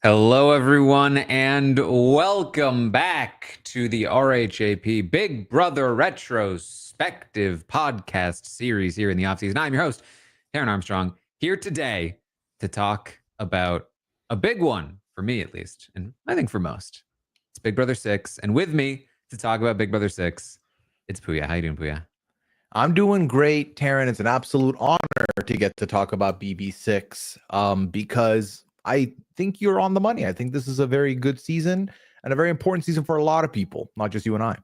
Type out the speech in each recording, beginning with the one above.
Hello, everyone, and welcome back to the RHAP Big Brother Retrospective podcast series here in the offseason. I'm your host, Taran Armstrong, here today to talk about a big one, for me at least, and I think for most. It's Big Brother 6, and with me to talk about Big Brother 6, it's Pooya. How you doing, Pooya? I'm doing great, Taran. It's an absolute honor to get to talk about BB6 because I think you're on the money. I think this is a very good season and a very important season for a lot of people, not just you and I.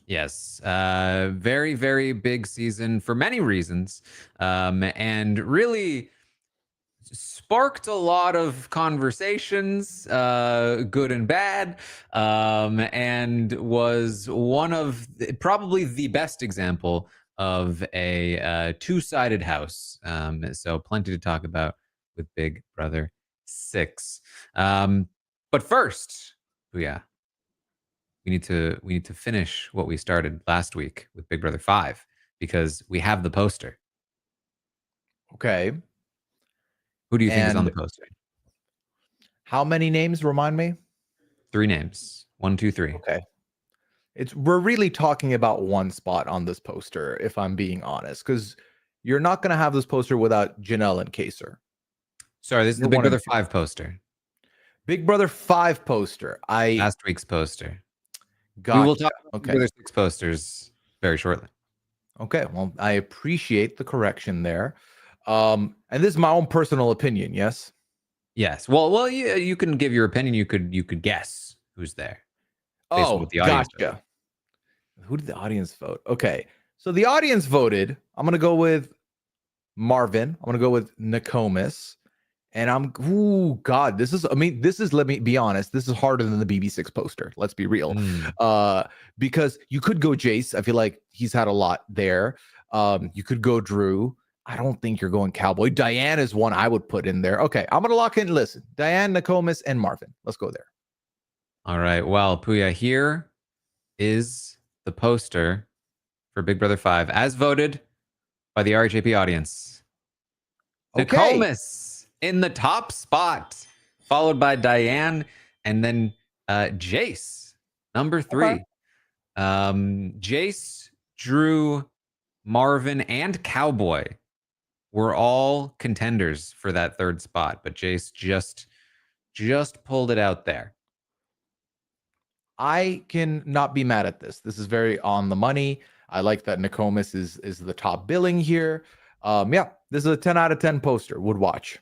Yes, very, very big season for many reasons, and really sparked a lot of conversations, good and bad, and was one of probably the best example of a two-sided house. So plenty to talk about with Big Brother 6. But first, yeah, we need to finish what we started last week with Big Brother 5 because we have the poster. Okay. Who do you think is on the poster? How many names? Remind me. 3 names. 1, 2, 3. Okay. We're really talking about one spot on this poster, if I'm being honest, because you're not going to have this poster without Janelle and Kaysar. Sorry, this is the Big Brother 5 poster. Big Brother 5 poster. Last week's poster. Gotcha. We will talk about Big Brother 6 posters very shortly. Okay, well, I appreciate the correction there. And this is my own personal opinion, yes? Yes. Well, you can give your opinion. You could guess who's there. Oh, gotcha. Who did the audience vote? Okay, so the audience voted. I'm gonna go with Marvin. I'm gonna go with Nokomis. And God, this is, let me be honest, this is harder than the BB6 poster. Let's be real. Because you could go Jace. I feel like he's had a lot there. You could go Drew. I don't think you're going Cowboy. Diane is one I would put in there. Okay, I'm going to lock in. Listen, Diane, Nokomis, and Marvin. Let's go there. All right. Well, Pooya, here is the poster for Big Brother 5 as voted by the RHAP audience. Okay. Nokomis in the top spot, followed by Diane, and then Jace, number 3. Okay. Jace, Drew, Marvin, and Cowboy were all contenders for that third spot, but Jace just pulled it out there. I can not be mad at this. This is very on the money. I like that Nokomis is the top billing here. Yeah, this is a 10 out of 10 poster. Would watch.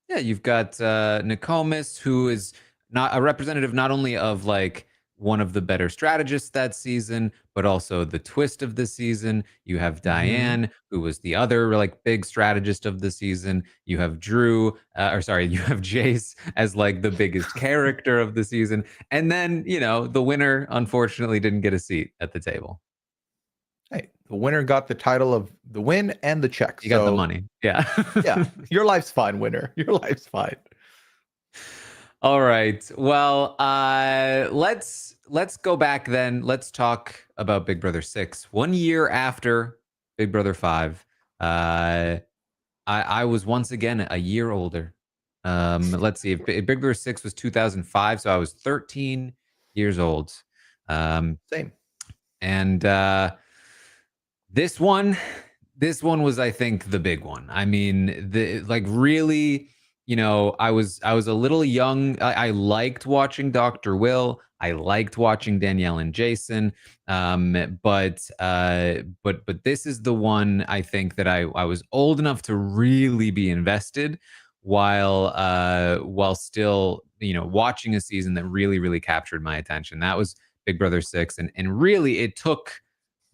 Yeah, you've got Nokomis, who is not a representative not only of like one of the better strategists that season, but also the twist of the season. You have Diane, who was the other like big strategist of the season. You have Drew, you have Jace as like the biggest character of the season. And then, the winner unfortunately didn't get a seat at the table. Hey, the winner got the title of the win and the check. You got the money. Yeah. Yeah. Your life's fine, winner. Your life's fine. All right. Well, let's go back then. Let's talk about Big Brother 6. 1 year after Big Brother 5, I was once again a year older. Let's see. Big Brother 6 was 2005, so I was 13 years old. Same. And this one was, I think, the big one. I mean, really. I was a little young. I liked watching Dr. Will. I liked watching Danielle and Jason. But this is the one I think that I was old enough to really be invested while still, watching a season that really, really captured my attention. That was Big Brother 6. And really it took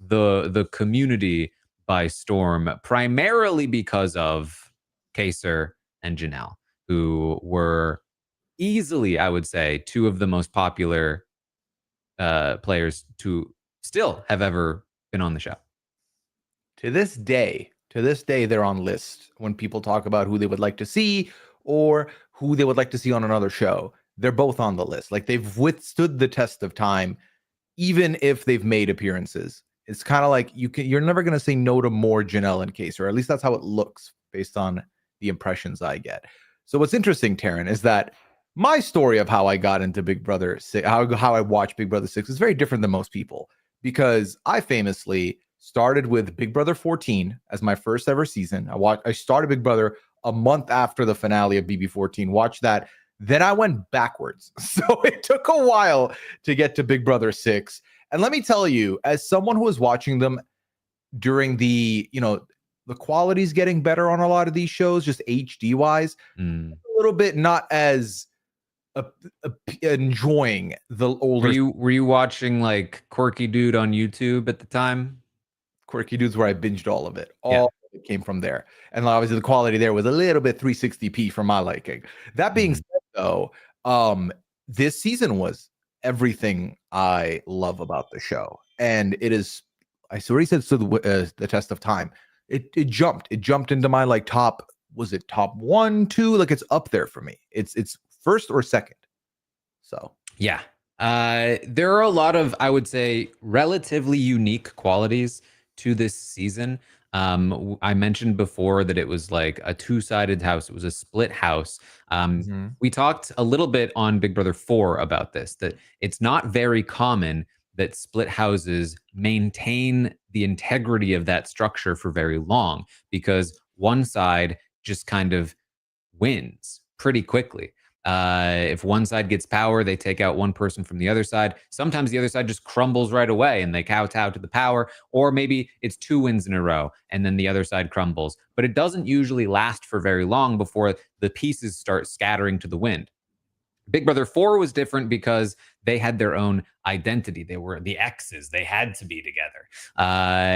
the community by storm, primarily because of Kaysar and Janelle, who were easily, I would say, 2 of the most popular players to still have ever been on the show. To this day, they're on lists when people talk about who they would like to see or who they would like to see on another show. They're both on the list. Like, they've withstood the test of time, even if they've made appearances. It's kind of like you're never going to say no to more Janelle and Kaysar, or at least that's how it looks based on the impressions I get. So what's interesting, Taran, is that my story of how I got into Big Brother 6, how I watched Big Brother 6 is very different than most people, because I famously started with Big Brother 14 as my first ever season. I started Big Brother a month after the finale of BB14, watched that. Then I went backwards. So it took a while to get to Big Brother 6. And let me tell you, as someone who was watching them during the quality's getting better on a lot of these shows, just HD wise, a little bit not as enjoying the older. Were you watching like Quirky Dude on YouTube at the time? Quirky Dudes, where I binged all of it. All of it came from there. And obviously the quality there was a little bit 360p for my liking. That being said, though, this season was everything I love about the show. And it is, I already said, so the test of time. It jumped into my like top, was it top 1, 2? Like it's up there for me. It's first or second. So yeah. There are a lot of, I would say, relatively unique qualities to this season. I mentioned before that it was like a two-sided house. It was a split house. We talked a little bit on Big Brother 4 about this, that it's not very common that split houses maintain the integrity of that structure for very long, because one side just kind of wins pretty quickly. If one side gets power, they take out one person from the other side. Sometimes the other side just crumbles right away and they kowtow to the power, or maybe it's 2 wins in a row and then the other side crumbles. But it doesn't usually last for very long before the pieces start scattering to the wind. Big Brother 4 was different because they had their own identity. They were the X's. They had to be together.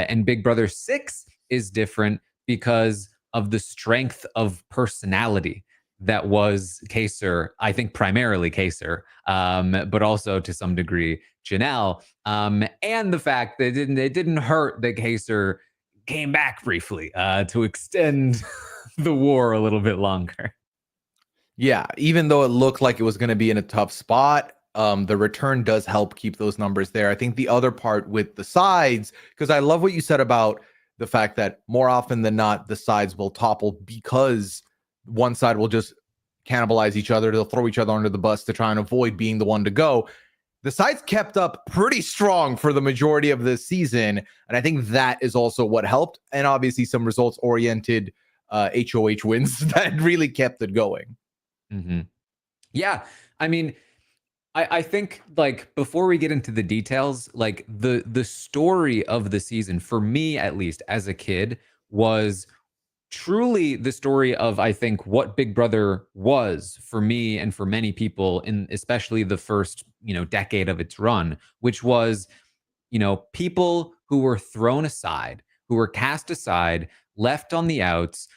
And Big Brother 6 is different because of the strength of personality that was Kaysar, I think primarily Kaysar, but also to some degree Janelle, and the fact that it didn't hurt that Kaysar came back briefly to extend the war a little bit longer. Yeah, even though it looked like it was going to be in a tough spot, the return does help keep those numbers there. I think the other part with the sides, because I love what you said about the fact that more often than not, the sides will topple because one side will just cannibalize each other. They'll throw each other under the bus to try and avoid being the one to go. The sides kept up pretty strong for the majority of this season, and I think that is also what helped. And obviously some results-oriented HOH wins that really kept it going. Yeah, I mean, I think like before we get into the details, like the story of the season, for me at least as a kid, was truly the story of, I think, what Big Brother was for me and for many people, in especially the first decade of its run, which was people who were thrown aside, who were cast aside, left on the outs,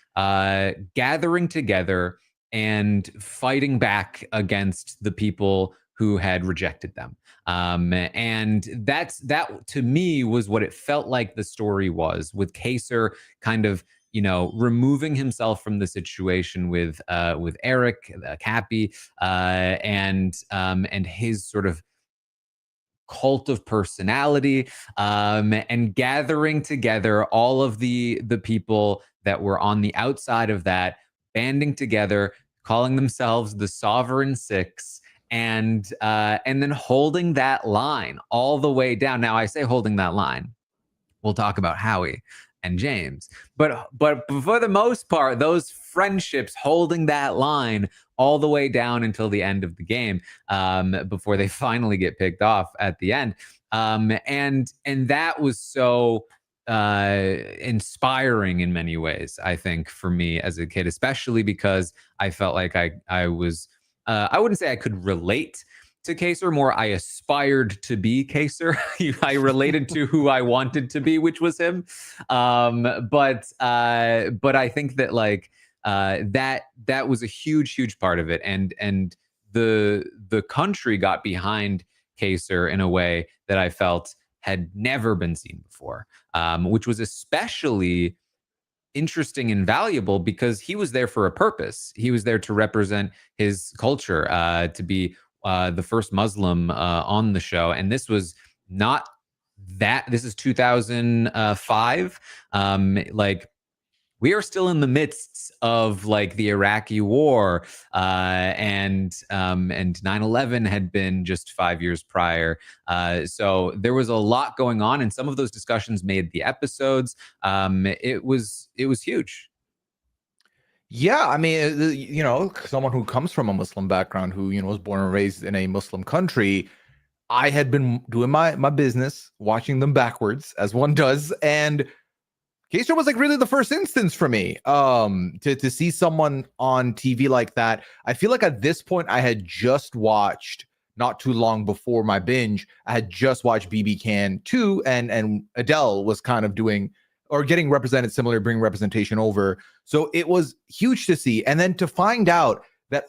gathering together and fighting back against the people who had rejected them. And that to me was what it felt like the story was, with Kaysar kind of removing himself from the situation with Eric, Cappy, and his sort of cult of personality, and gathering together all of the people that were on the outside of that, banding together, calling themselves the Sovereign Six, and then holding that line all the way down. Now, I say holding that line. We'll talk about Howie and James, but for the most part, those friendships holding that line all the way down until the end of the game, before they finally get picked off at the end, and that was so inspiring in many ways, I think, for me as a kid, especially because I felt like I was I wouldn't say I could relate to Kaysar, more I aspired to be Kaysar. I related to who I wanted to be, which was him. But I think that like that was a huge part of it, and the country got behind Kaysar in a way that I felt had never been seen before, which was especially interesting and valuable because he was there for a purpose. He was there to represent his culture, to be the first Muslim on the show. And this was not that. This is 2005. Like we are still in the midst of like the Iraqi war, and 9/11 had been just 5 years prior. So there was a lot going on, and some of those discussions made the episodes. It was huge. Yeah, I mean, you know, someone who comes from a Muslim background, who, you know, was born and raised in a Muslim country, I had been doing my business, watching them backwards, as one does, and Kaysar was like really the first instance for me to see someone on TV like that. I feel like at this point I had just watched, not too long before my binge, I had just watched BB Can 2, and Adele was kind of doing or getting represented similar, bring representation over. So it was huge to see. And then to find out that,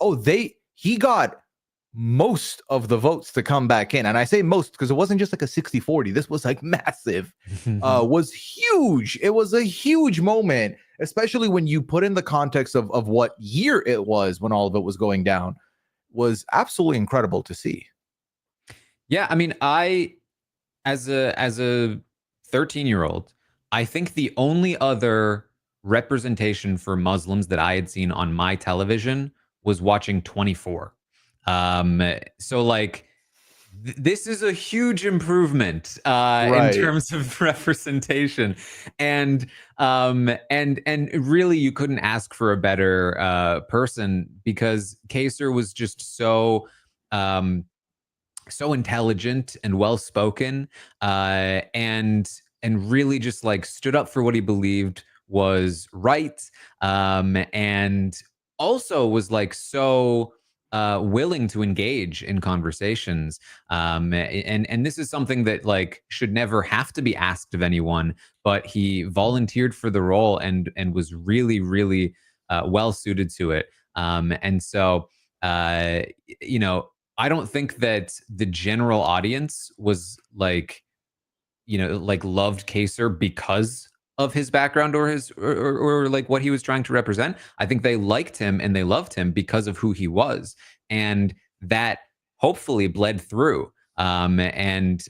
he got most of the votes to come back in. And I say most because it wasn't just like a 60-40. This was like massive, was huge. It was a huge moment, especially when you put in the context of what year it was when all of it was going down. Was absolutely incredible to see. Yeah, I mean, as a 13-year-old, I think the only other representation for Muslims that I had seen on my television was watching 24. So like this is a huge improvement in terms of representation, and really you couldn't ask for a better person, because Kaysar was just so intelligent and well spoken, and really just like stood up for what he believed was right, and also was like so willing to engage in conversations, and this is something that like should never have to be asked of anyone, but he volunteered for the role and was really well suited to it, and so you know, I don't think that the general audience was like, you know, like loved Kaysar because of his background or his or like what he was trying to represent. I think they liked him and they loved him because of who he was, and that hopefully bled through, and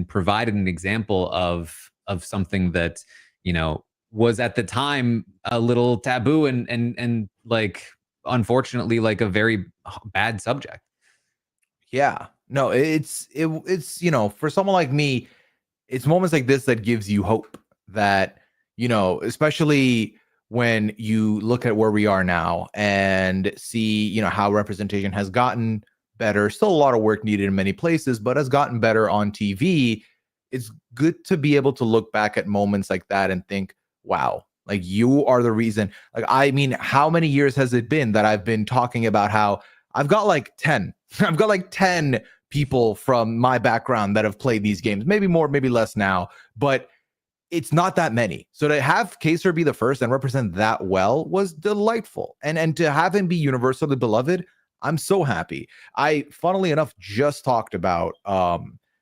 provided an example of something that, you know, was at the time a little taboo and like unfortunately like a very bad subject. Yeah, no, it's you know, for someone like me, it's moments like this that gives you hope that, you know, especially when you look at where we are now and see, you know, how representation has gotten better. Still a lot of work needed in many places, but has gotten better on TV. It's good to be able to look back at moments like that and think, wow, like you are the reason. Like, I mean, how many years has it been that I've been talking about how I've got like 10, I've got like 10 people from my background that have played these games, maybe more, maybe less now, but it's not that many. So to have Kaysar be the first and represent that well was delightful. And to have him be universally beloved, I'm so happy. I, funnily enough, just talked about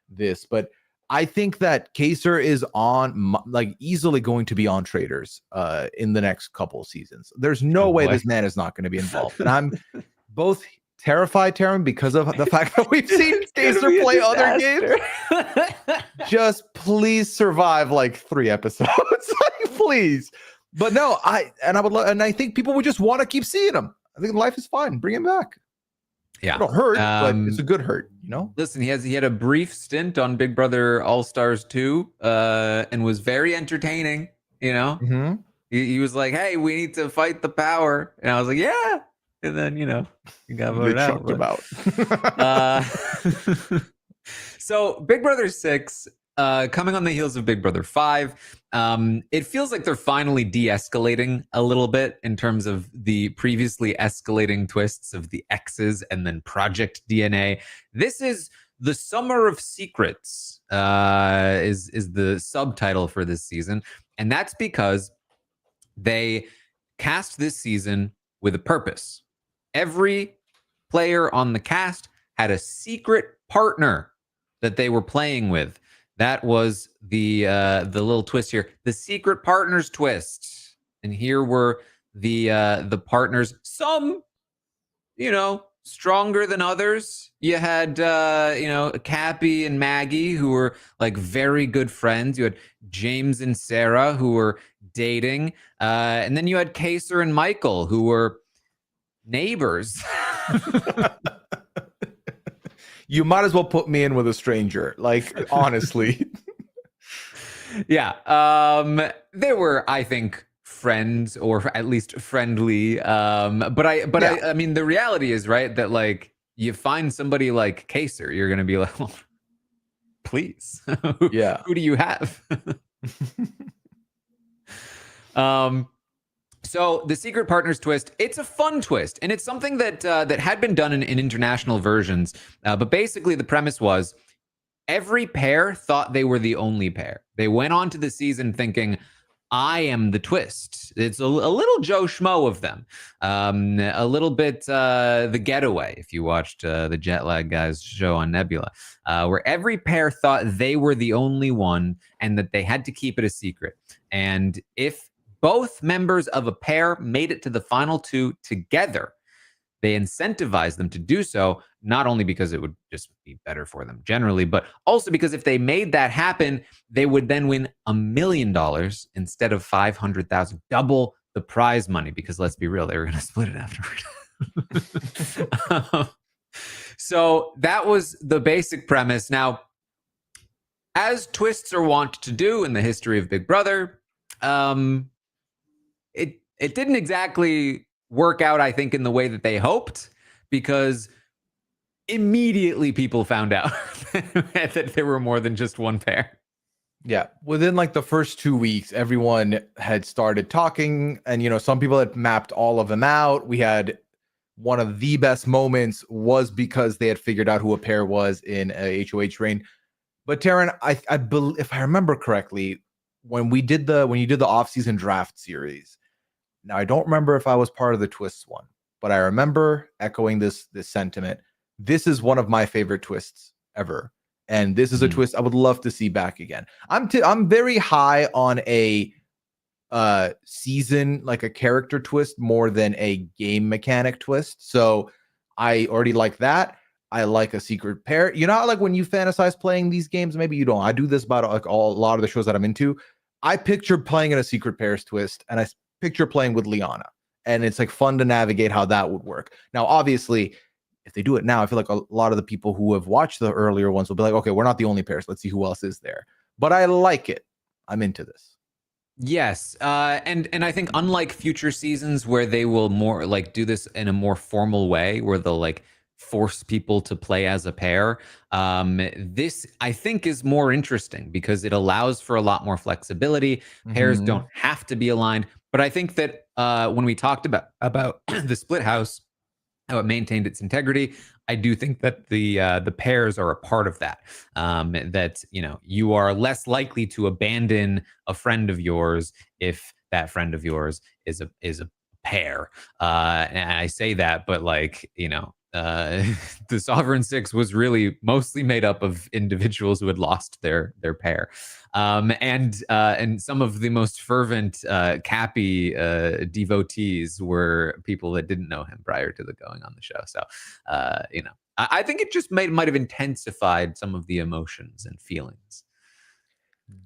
this, but I think that Kaysar is on, like, easily going to be on Traders in the next couple of seasons. There's no way this man is not going to be involved. And I'm both terrified, Taran, because of the fact that we've seen Kaysar play other games. Just please survive like 3 episodes, like, please. But no, I think people would just want to keep seeing him. I think life is fine. Bring him back. Yeah, it'll hurt, but it's a good hurt, you know. Listen, he had a brief stint on Big Brother All Stars 2, and was very entertaining. You know, he was like, "Hey, we need to fight the power," and I was like, "Yeah." And then, you know, he got voted out. So Big Brother 6, coming on the heels of Big Brother 5, it feels like they're finally de-escalating a little bit in terms of the previously escalating twists of the X's and then Project DNA. This is the Summer of Secrets, is the subtitle for this season, and that's because they cast this season with a purpose. Every player on the cast had a secret partner that they were playing with. That was the little twist here, the secret partners twist. And here were the partners. Some, you know, stronger than others. You had, Cappy and Maggie, who were like very good friends. You had James and Sarah, who were dating. And then you had Kaysar and Michael, who were neighbors. You might as well put me in with a stranger. Like, honestly. Yeah. They were, I think, friends, or at least friendly. But I mean, the reality is, right, that like you find somebody like Kaysar, you're gonna be like, well, please, who do you have? So the Secret Partners twist, it's a fun twist, and it's something that that had been done in international versions. But basically, the premise was every pair thought they were the only pair. They went on to the season thinking, I am the twist. It's a little Joe Schmo of them. A little bit The Getaway, if you watched the Jet Lag Guys show on Nebula, where every pair thought they were the only one and that they had to keep it a secret. And if both members of a pair made it to the final two together, they incentivized them to do so, not only because it would just be better for them generally, but also because if they made that happen, they would then win $1 million instead of 500,000, double the prize money, because let's be real, they were going to split it afterward. So that was the basic premise. Now, as twists are wont to do in the history of Big Brother, it didn't exactly work out, I think, in the way that they hoped, because immediately people found out that there were more than just one pair. Yeah, within like the first 2 weeks, everyone had started talking, and some people had mapped all of them out. We had one of the best moments was because they had figured out who a pair was in a HOH reign. But Taran, I believe, if I remember correctly, when you did the off-season draft series. Now, I don't remember if I was part of the twists one, but I remember echoing this sentiment. This is one of my favorite twists ever, and this is a twist I would love to see back again. I'm very high on a season, like a character twist, more than a game mechanic twist. So I already like that. I like a secret pair. Like when you fantasize playing these games, maybe you don't. I do this about like a lot of the shows that I'm into. I picture playing in a secret pairs twist, and I picture playing with Liana, and it's like fun to navigate how that would work. Now, obviously, if they do it now, I feel like a lot of the people who have watched the earlier ones will be like, okay, we're not the only pairs. Let's see who else is there. But I like it. I'm into this. Yes, and I think unlike future seasons where they will more like do this in a more formal way, where they'll like force people to play as a pair, this I think is more interesting because it allows for a lot more flexibility. Pairs don't have to be aligned, but I think that when we talked about the split house, how it maintained its integrity, I do think that the pairs are a part of that. That you are less likely to abandon a friend of yours if that friend of yours is a pair. And I say that, but like the Sovereign Six was really mostly made up of individuals who had lost their pair, and some of the most fervent Cappy devotees were people that didn't know him prior to the going on the show. So I think it just might have intensified some of the emotions and feelings.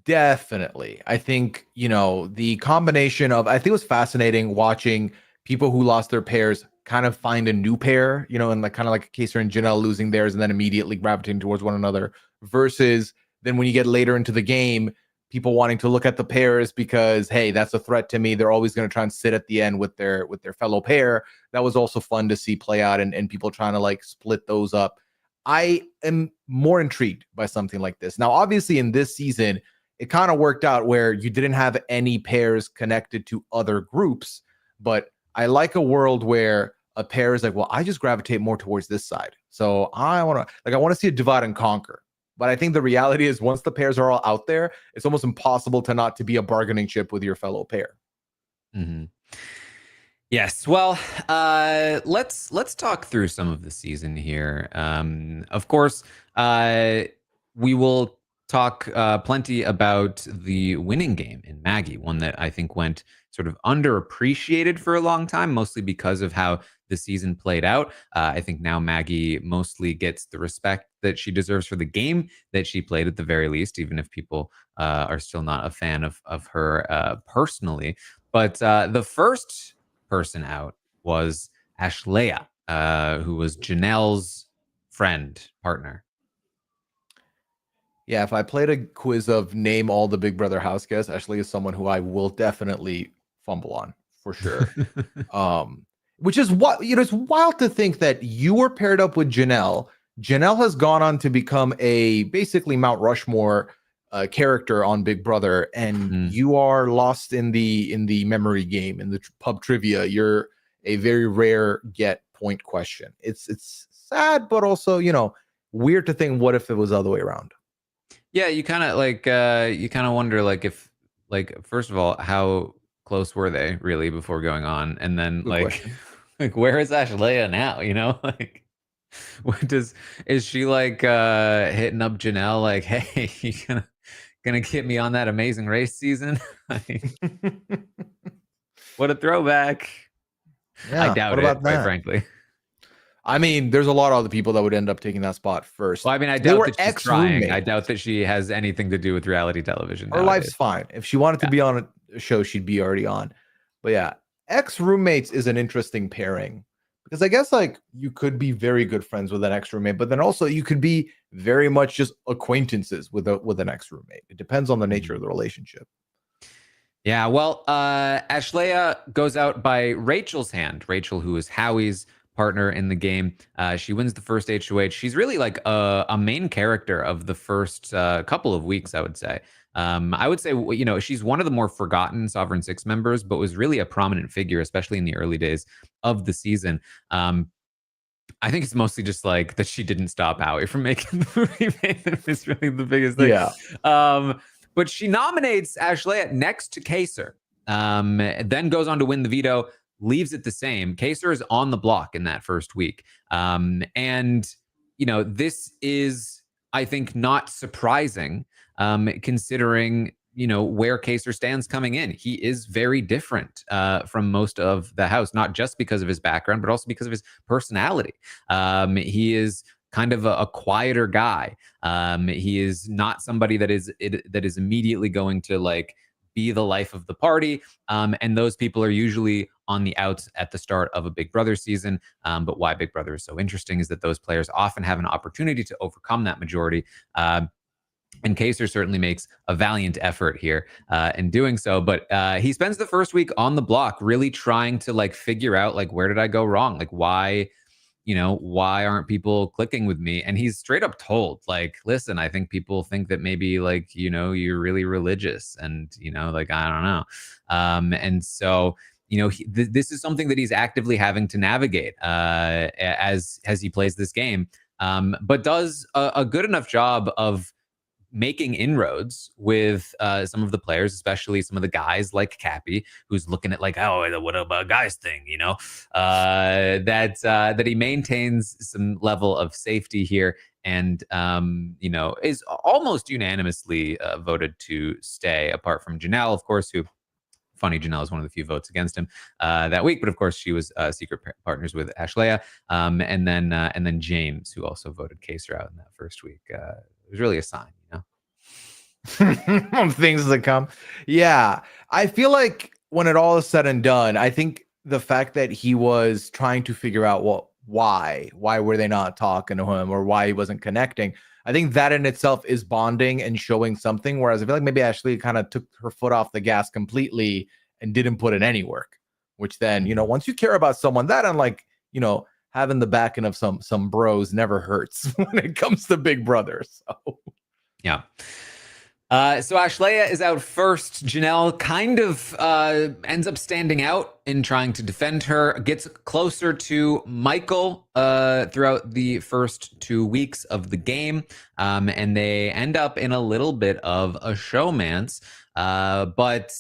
Definitely. I think, the combination of, I think it was fascinating watching people who lost their pairs kind of find a new pair, and like kind of like Kaysar and Janelle losing theirs and then immediately gravitating towards one another, versus then when you get later into the game, people wanting to look at the pairs because, hey, that's a threat to me. They're always going to try and sit at the end with their fellow pair. That was also fun to see play out, and people trying to like split those up. I am more intrigued by something like this. Now, obviously in this season, it kind of worked out where you didn't have any pairs connected to other groups, but I like a world where a pair is like, well, I just gravitate more towards this side. So I want to see a divide and conquer. But I think the reality is once the pairs are all out there, it's almost impossible to not to be a bargaining chip with your fellow pair. Mm-hmm. Yes. Well, let's talk through some of the season here. Of course, we will talk plenty about the winning game in Maggie, one that I think went sort of underappreciated for a long time, mostly because of how the season played out. I think now Maggie mostly gets the respect that she deserves for the game that she played at the very least, even if people are still not a fan of her personally. But the first person out was Ashlea, who was Janelle's friend, partner. Yeah, if I played a quiz of name all the Big Brother house guests, Ashley is someone who I will definitely fumble on for sure. Which is what, you know, it's wild to think that you were paired up with Janelle. Janelle has gone on to become a basically Mount Rushmore character on Big Brother, and you are lost in the memory game, in the pub trivia. You're a very rare get point question. It's sad, but also, you know, weird to think, what if it was the other way around? Yeah, you kind of like you kind of wonder like if like first of all, how close were they really before going on, and then Good like question. like where is Ashlea now? You know, like what does is she like hitting up Janelle like, hey, you gonna get me on that Amazing Race season? Like, what a throwback! Yeah. I doubt What it, about quite that? frankly. I mean, there's a lot of other people that would end up taking that spot first. Well, I mean, I They doubt were that she's trying. I ex-roommates. doubt that she has anything to do with reality television Her nowadays. life's fine. If she wanted to be on a show, she'd be already on. But yeah, ex-roommates is an interesting pairing, because I guess like you could be very good friends with an ex-roommate, but then also you could be very much just acquaintances with an ex-roommate. It depends on the nature of the relationship. Yeah, well, Ashlea goes out by Rachel's hand. Rachel, who is Howie's partner in the game, she wins the first HOH. She's really like a main character of the first couple of weeks, I would say. I would say, you know, she's one of the more forgotten Sovereign Six members, but was really a prominent figure, especially in the early days of the season. I think it's mostly just like that she didn't stop Howie from making the movie. Is really the biggest thing. Yeah. But she nominates Ashley next to Kaysar, then goes on to win the veto, leaves it the same. Kaysar is on the block in that first week. And, you know, this is, I think, not surprising, considering, you know, where Kaysar stands coming in. He is very different from most of the house, not just because of his background, but also because of his personality. He is kind of a quieter guy. He is not somebody that is immediately going to like be the life of the party. And those people are usually on the outs at the start of a Big Brother season. But why Big Brother is so interesting is that those players often have an opportunity to overcome that majority. And Kaysar certainly makes a valiant effort here in doing so. But he spends the first week on the block really trying to like figure out like, where did I go wrong? Like, why, you know, why aren't people clicking with me? And he's straight up told like, listen, I think people think that maybe like, you know, you're really religious and, you know, like, I don't know. And so, you know, this is something that he's actively having to navigate as he plays this game, but does a good enough job of making inroads with some of the players, especially some of the guys like Cappy, who's looking at like, oh, what about guys thing, you know, that he maintains some level of safety here, and you know, is almost unanimously voted to stay, apart from Janelle, of course, who. Funny, Janelle is one of the few votes against him that week, but of course she was secret partners with Ashlea, and then James, who also voted Kaysar out in that first week. It was really a sign, you know. Things that come. Yeah, I feel like when it all is said and done, I think the fact that he was trying to figure out why were they not talking to him, or why he wasn't connecting, I think that in itself is bonding and showing something. Whereas I feel like maybe Ashley kind of took her foot off the gas completely and didn't put in any work, which then, you know, once you care about someone that, unlike, you know, having the backing of some bros never hurts when it comes to Big Brother. So yeah. So Ashlea is out first. Janelle kind of ends up standing out in trying to defend her, gets closer to Michael throughout the first 2 weeks of the game, and they end up in a little bit of a showmance, but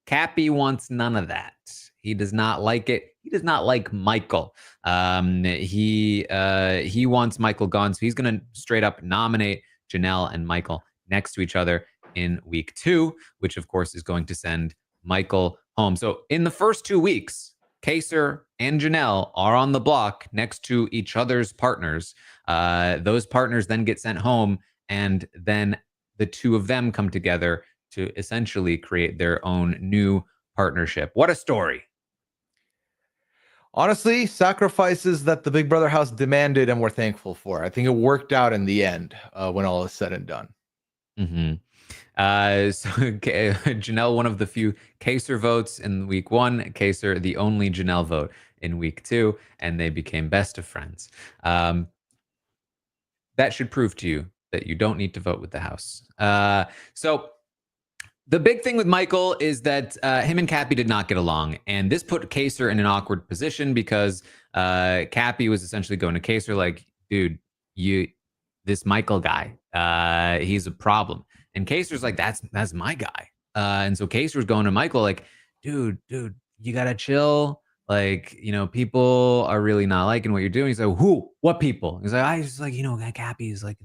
Cappy wants none of that. He does not like it. He does not like Michael. He wants Michael gone, so he's going to straight up nominate Janelle and Michael next to each other in week 2, which of course is going to send Michael home. So in the first 2 weeks, Kaysar and Janelle are on the block next to each other's partners. Those partners then get sent home, and then the two of them come together to essentially create their own new partnership. What a story. Honestly, sacrifices that the Big Brother house demanded and we're thankful for. I think it worked out in the end when all is said and done. Mm-hmm. So Janelle, one of the few Kaysar votes in week 1, Kaysar, the only Janelle vote in week 2, and they became best of friends. That should prove to you that you don't need to vote with the house. So the big thing with Michael is that him and Cappy did not get along, and this put Kaysar in an awkward position because Cappy was essentially going to Kaysar like, dude, this Michael guy, he's a problem. And Kaysar's like, that's my guy. And so Kaysar's going to Michael like, dude, you gotta chill. Like, people are really not liking what you're doing. He's like, who? What people? He's like, I just like, Cappy is like,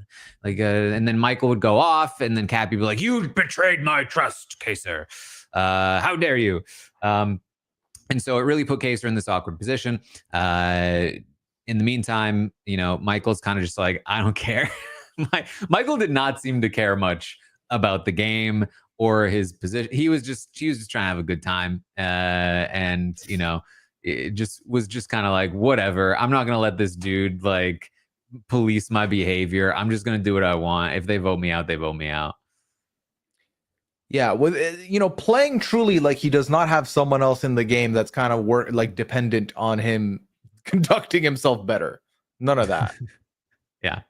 and then Michael would go off, and then Cappy would be like, you betrayed my trust, Kaysar. How dare you? And so it really put Kaysar in this awkward position. In the meantime, Michael's kind of just like, I don't care. Michael did not seem to care much about the game or his position. He was just trying to have a good time. And, it was just kind of like, whatever. I'm not going to let this dude like police my behavior. I'm just going to do what I want. If they vote me out, they vote me out. Yeah, with playing truly like he does not have someone else in the game that's kind of dependent on him conducting himself better. None of that. Yeah.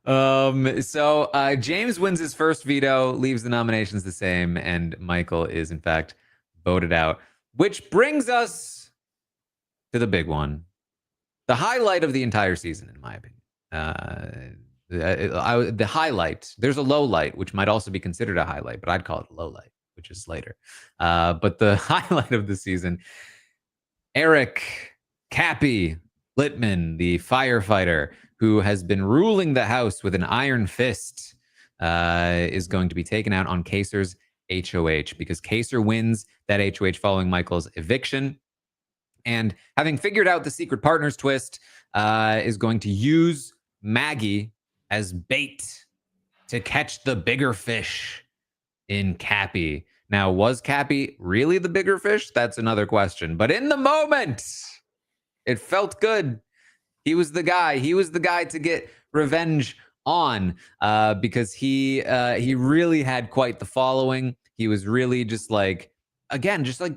So James wins his first veto, leaves the nominations the same, and Michael is in fact voted out, which brings us to the big one, the highlight of the entire season, in my opinion. The highlight, there's a low light, which might also be considered a highlight, but I'd call it a low light, which is later. But the highlight of the season, Eric Cappy Littman, the firefighter who has been ruling the house with an iron fist, is going to be taken out on Kaysar's HOH because Kaysar wins that HOH following Michael's eviction. And having figured out the secret partners twist, is going to use Maggie as bait to catch the bigger fish in Cappy. Now, was Cappy really the bigger fish? That's another question. But in the moment, it felt good. He was the guy. He was the guy to get revenge on because he really had quite the following. He was really just like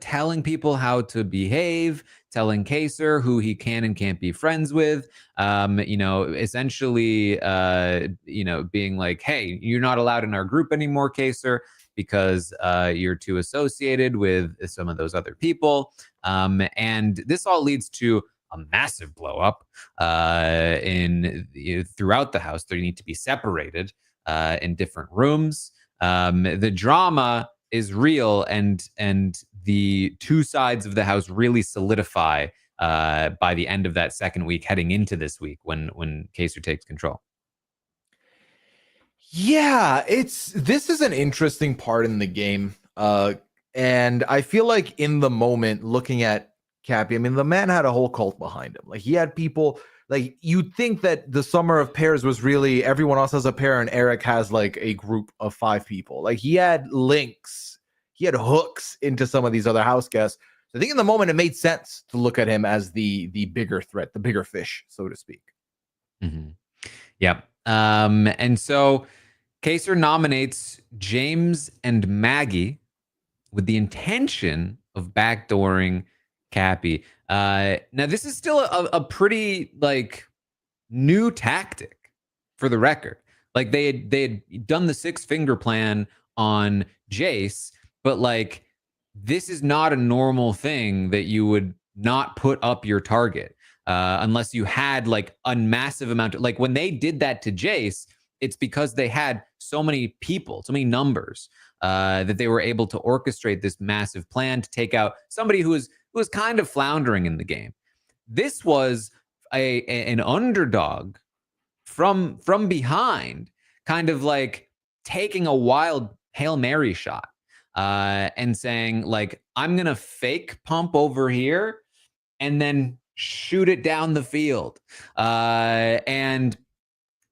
telling people how to behave, telling Kaysar who he can and can't be friends with, essentially, being like, hey, you're not allowed in our group anymore, Kaysar, because you're too associated with some of those other people. And this all leads to a massive blow up throughout the house. They need to be separated in different rooms. The drama is real, and the two sides of the house really solidify by the end of that second week, heading into this week when Kaysar takes control. Yeah, this is an interesting part in the game. And I feel like in the moment, looking at Cappy, I mean, the man had a whole cult behind him. Like, he had people, like, you'd think that the summer of pairs was really everyone else has a pair and Eric has like a group of 5 people. Like, he had links, he had hooks into some of these other house guests. So I think in the moment it made sense to look at him as the bigger threat, the bigger fish, so to speak. Mm-hmm. Yep. And so Kaysar nominates James and Maggie with the intention of backdooring Cappy. Now, this is still a pretty like new tactic for the record. Like, they had done the 6-finger plan on Jace, but like, this is not a normal thing that you would not put up your target unless you had like a massive amount of, like, when they did that to Jace, it's because they had so many people, so many numbers that they were able to orchestrate this massive plan to take out somebody who was kind of floundering in the game. This was an underdog from behind kind of like taking a wild Hail Mary shot and saying like, I'm going to fake pump over here and then shoot it down the field. And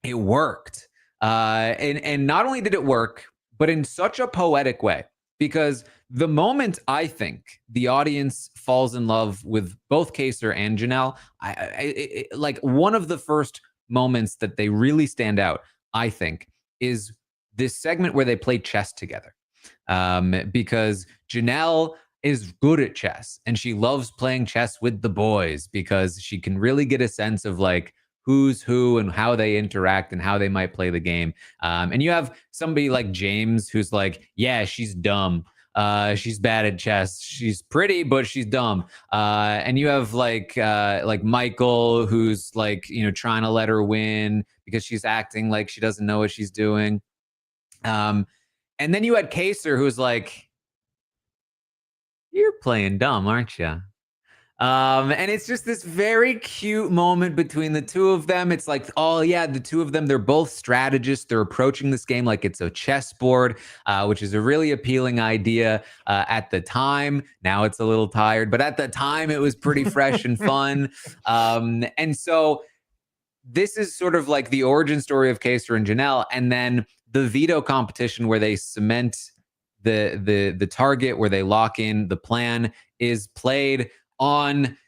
it worked. And not only did it work, but in such a poetic way, because the moment I think the audience falls in love with both Kaysar and Janelle, like one of the first moments that they really stand out, I think, is this segment where they play chess together. Because Janelle is good at chess and she loves playing chess with the boys because she can really get a sense of like who's who and how they interact and how they might play the game. And you have somebody like James who's like, yeah, she's dumb. She's bad at chess. She's pretty, but she's dumb. And you have like Michael, who's like, you know, trying to let her win because she's acting like she doesn't know what she's doing. And then you had Kaysar, who's like, you're playing dumb, aren't you? And it's just this very cute moment between the two of them. It's like, oh yeah, the two of them, they're both strategists. They're approaching this game like it's a chessboard, which is a really appealing idea at the time. Now it's a little tired, but at the time it was pretty fresh and fun. And so this is sort of like the origin story of Kaysar and Janelle, and then the veto competition where they cement the target, where they lock in the plan, is played on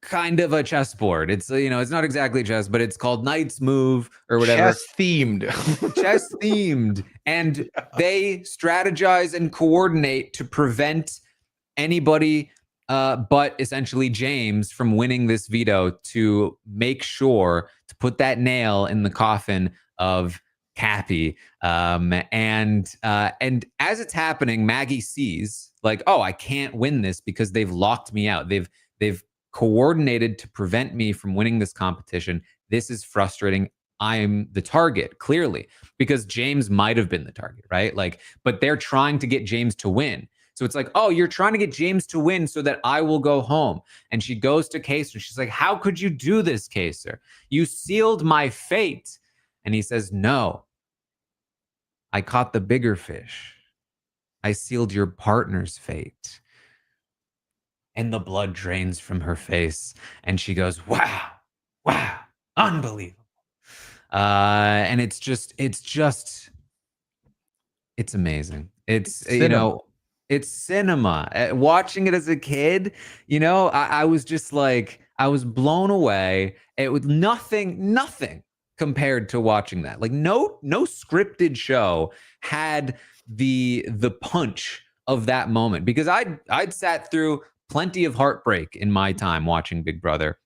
kind of a chessboard. It's, you know, it's not exactly chess, but it's called Knight's Move or whatever. Chess themed. Chess themed. And they strategize and coordinate to prevent anybody but essentially James from winning this veto, to make sure to put that nail in the coffin of Cappy. And as it's happening, Maggie sees like, oh, I can't win this because they've locked me out. They've coordinated to prevent me from winning this competition. This is frustrating. I'm the target, clearly, because James might have been the target, right? Like, but they're trying to get James to win. So it's like, oh, you're trying to get James to win so that I will go home. And she goes to Kaysar. She's like, how could you do this, Kaysar? You sealed my fate. And he says, no, I caught the bigger fish. I sealed your partner's fate. And the blood drains from her face. And she goes, wow, unbelievable. And it's amazing. It's cinema. You know, it's cinema. Watching it as a kid, you know, I was just like, I was blown away. It was nothing compared to watching that. Like no scripted show had the punch of that moment, because I'd sat through plenty of heartbreak in my time watching Big Brother.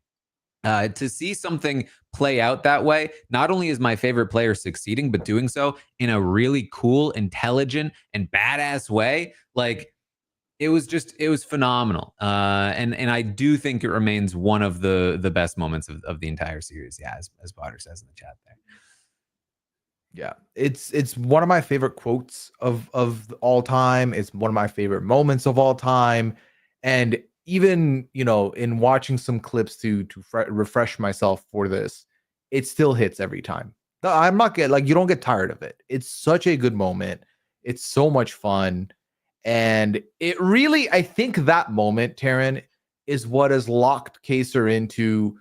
To see something play out that way, not only is my favorite player succeeding, but doing so in a really cool, intelligent, and badass way, like it was phenomenal. And I do think it remains one of the best moments of the entire series. Yeah, as Potter says in the chat there. Yeah, it's one of my favorite quotes of all time. It's one of my favorite moments of all time. And even, you know, in watching some clips to refresh myself for this, it still hits every time. I'm not getting, like, you don't get tired of it. It's such a good moment. It's so much fun. And it really, I think that moment, Taran, is what has locked Kaysar into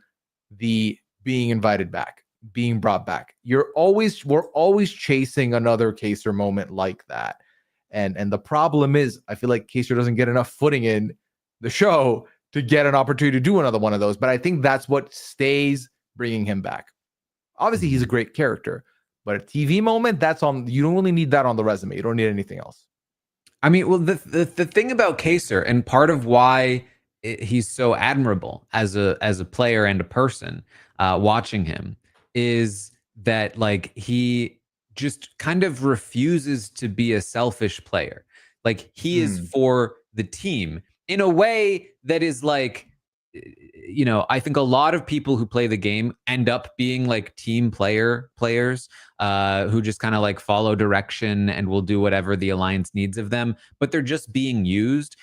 the being invited back, being brought back. We're always chasing another Kaysar moment like that. And the problem is, I feel like Kaysar doesn't get enough footing in the show to get an opportunity to do another one of those. But I think that's what stays bringing him back. Obviously, he's a great character, but a TV moment, you don't really need that on the resume. You don't need anything else. I mean, well, the thing about Kaysar, and part of why he's so admirable as a player and a person, watching him, is that like he just kind of refuses to be a selfish player. Like he is for the team in a way that is like, you know, I think a lot of people who play the game end up being like team players who just kind of like follow direction and will do whatever the alliance needs of them, but they're just being used.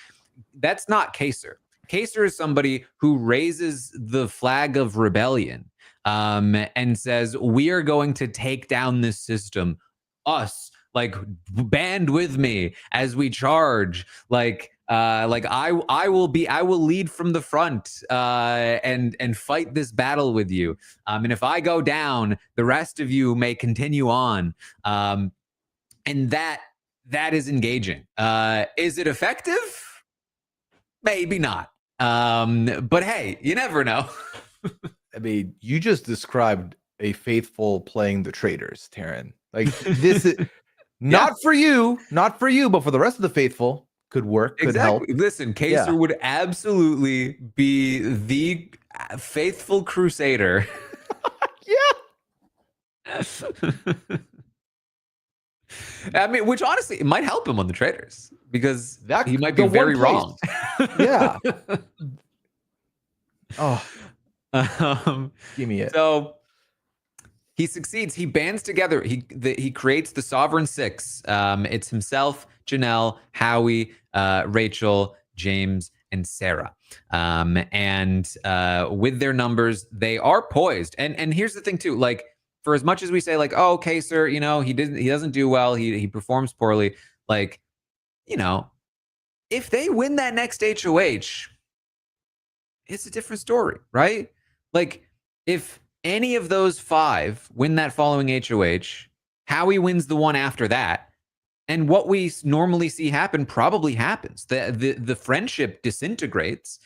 That's not Kaysar. Kaysar is somebody who raises the flag of rebellion and says, we are going to take down this system us, like band with me as we charge, like I will lead from the front and fight this battle with you. And if I go down, the rest of you may continue on. And that is engaging. Is it effective? Maybe not. But hey, you never know. I mean, you just described a faithful playing the traitors, Taran. Like this is not for you, but for the rest of the faithful, could work, could help. Listen, Kaysar would absolutely be the faithful crusader. Yeah. I mean, which honestly, it might help him on the traitors because he might be the very wrong. Yeah. Oh, give me it. So he succeeds. He bands together. He creates the Sovereign Six. It's himself, Janelle, Howie, Rachel, James, and Sarah. And with their numbers, they are poised. And here's the thing too, like, for as much as we say, like, oh, Kaysar, you know, he doesn't do well, he performs poorly, like, you know, if they win that next HOH, it's a different story, right? Like, if any of those 5 win that following HOH, Howie wins the one after that, and what we normally see happen probably happens. The friendship disintegrates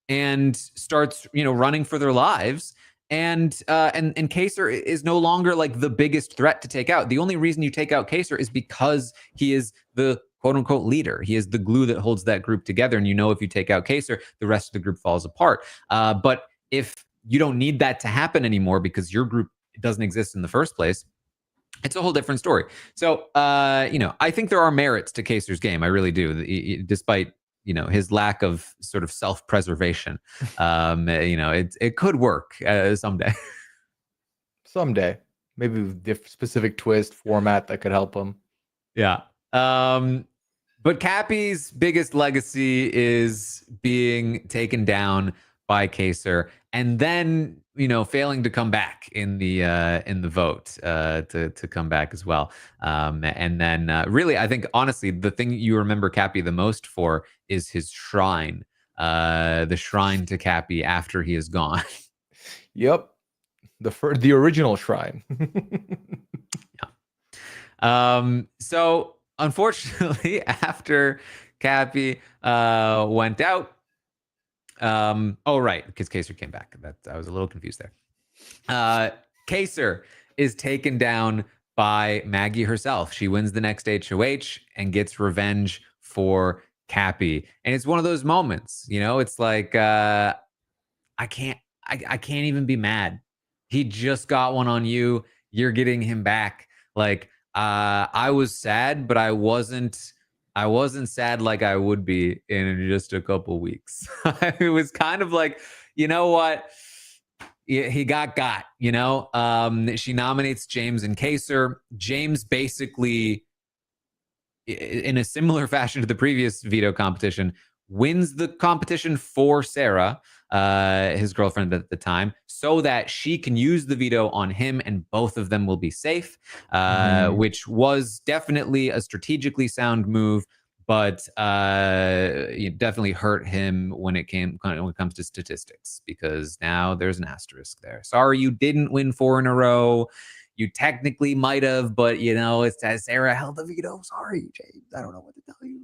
and starts, you know, running for their lives. And Kaysar is no longer like the biggest threat to take out. The only reason you take out Kaysar is because he is the quote unquote leader. He is the glue that holds that group together. And you know, if you take out Kaysar, the rest of the group falls apart. But if you don't need that to happen anymore because your group doesn't exist in the first place, it's a whole different story. So, you know, I think there are merits to Kaysar's game. I really do, despite, you know, his lack of sort of self-preservation. You know, it could work someday. Someday, maybe with a specific twist format that could help him. Yeah. But Cappy's biggest legacy is being taken down by Kaysar, and then, you know, failing to come back in the vote to come back as well. And then really, I think honestly, the thing you remember Cappy the most for is his shrine, the shrine to Cappy after he is gone. Yep, the original shrine. Yeah. So unfortunately, after Cappy went out. Oh, right, because Kaysar came back. I was a little confused there. Kaysar is taken down by Maggie herself. She wins the next HOH and gets revenge for Cappy. And it's one of those moments, you know, it's like, I can't even be mad. He just got one on you. You're getting him back. Like, I was sad, but I wasn't sad like I would be in just a couple weeks. It was kind of like, you know what? He got, you know? She nominates James and Kaysar. James basically, in a similar fashion to the previous veto competition, wins the competition for Sarah, his girlfriend at the time, so that she can use the veto on him and both of them will be safe, which was definitely a strategically sound move, but it definitely hurt him when it comes to statistics, because now there's an asterisk there. Sorry, you didn't win 4 in a row. You technically might have, but you know, it's as Sarah held the veto. Sorry, James. I don't know what to tell you.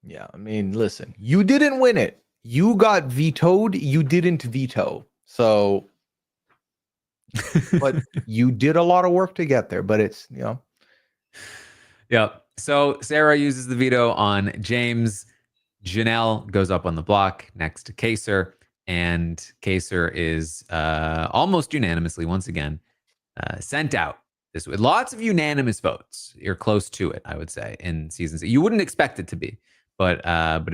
Yeah, I mean, listen, you didn't win it. You got vetoed. You didn't veto. So, but you did a lot of work to get there, but it's, you know. Yeah. So Sarah uses the veto on James. Janelle goes up on the block next to Kaysar, and Kaysar is almost unanimously, once again, sent out. This with lots of unanimous votes. You're close to it, I would say, in seasons. You wouldn't expect it to be, but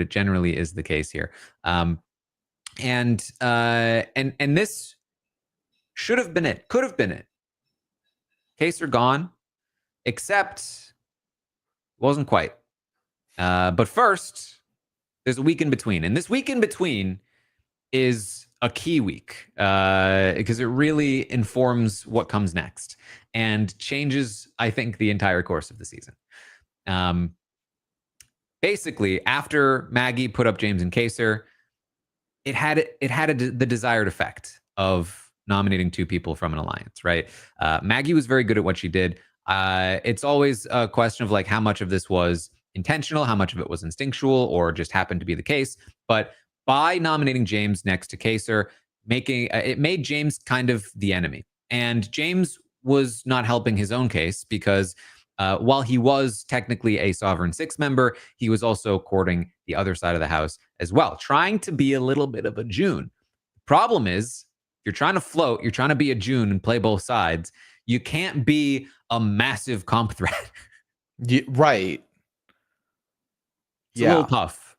it generally is the case here. And this should have been it. Could have been it. Kaysar gone, except wasn't quite. But first, there's a week in between, and this week in between is a key week because it really informs what comes next. and changes, I think, the entire course of the season. Basically, after Maggie put up James and Kaysar, it had the desired effect of nominating two people from an alliance, right? Maggie was very good at what she did. It's always a question of like how much of this was intentional, how much of it was instinctual, or just happened to be the case. But by nominating James next to Kaysar, it made James kind of the enemy. And James was not helping his own case because while he was technically a Sovereign Six member, he was also courting the other side of the house as well, trying to be a little bit of a June. Problem is, you're trying to float, you're trying to be a June and play both sides. You can't be a massive comp threat. Right. It's a little tough.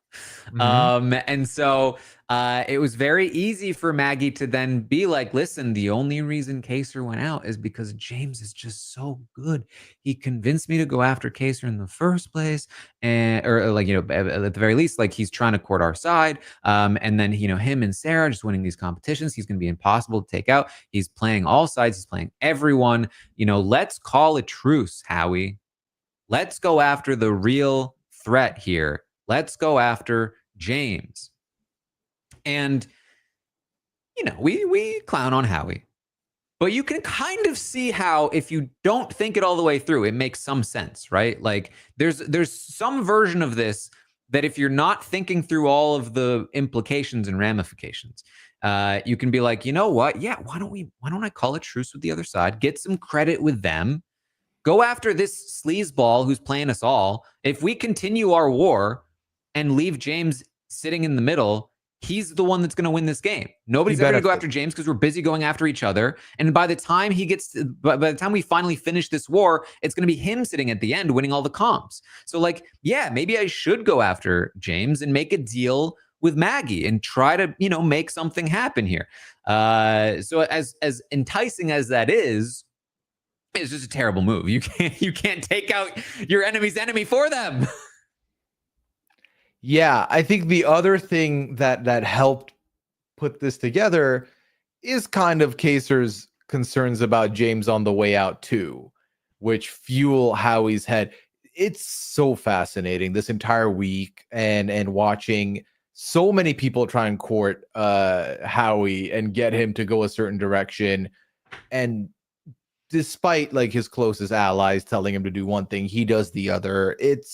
And so it was very easy for Maggie to then be like, listen, the only reason Kaysar went out is because James is just so good. He convinced me to go after Kaysar in the first place. Or like, at the very least, like he's trying to court our side. And then, him and Sarah just winning these competitions, he's going to be impossible to take out. He's playing all sides. He's playing everyone. Let's call a truce, Howie. Let's go after the real threat here. Let's go after James. And, we clown on Howie. But you can kind of see how, if you don't think it all the way through, it makes some sense, right? Like there's some version of this that if you're not thinking through all of the implications and ramifications, you can be like, you know what? Yeah, why don't I call a truce with the other side, get some credit with them, go after this sleazeball who's playing us all. If we continue our war and leave James sitting in the middle, he's the one that's going to win this game. Nobody's ever going to go after James because we're busy going after each other. And by the time by the time we finally finish this war, it's going to be him sitting at the end winning all the comps. So like, yeah, maybe I should go after James and make a deal with Maggie and try to, make something happen here. So as enticing as that is, it's just a terrible move. You can't take out your enemy's enemy for them. Yeah, I think the other thing that helped put this together is kind of Kaysar's concerns about James on the way out too, which fuel Howie's head. It's so fascinating this entire week and watching so many people try and court Howie and get him to go a certain direction. And despite like his closest allies telling him to do one thing, he does the other. It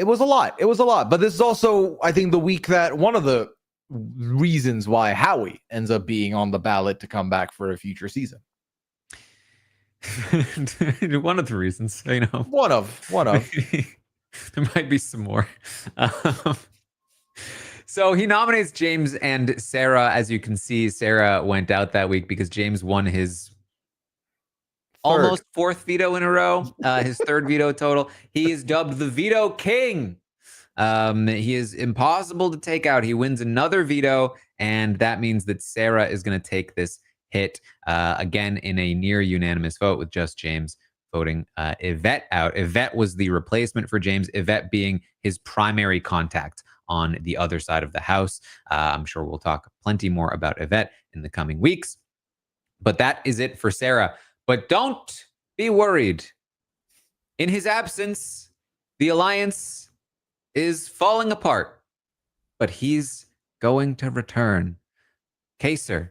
was a lot. But this is also, I think, the week that one of the reasons why Howie ends up being on the ballot to come back for a future season. One of the reasons, One of. There might be some more. So he nominates James and Sarah. As you can see, Sarah went out that week because James won his almost fourth veto in a row, his third veto total. He is dubbed the Veto King. He is impossible to take out. He wins another veto, and that means that Sarah is going to take this hit again in a near unanimous vote with just James voting Yvette out. Yvette was the replacement for James, Yvette being his primary contact on the other side of the house. I'm sure we'll talk plenty more about Yvette in the coming weeks. But that is it for Sarah. But don't be worried. In his absence, the alliance is falling apart. But he's going to return. Kaysar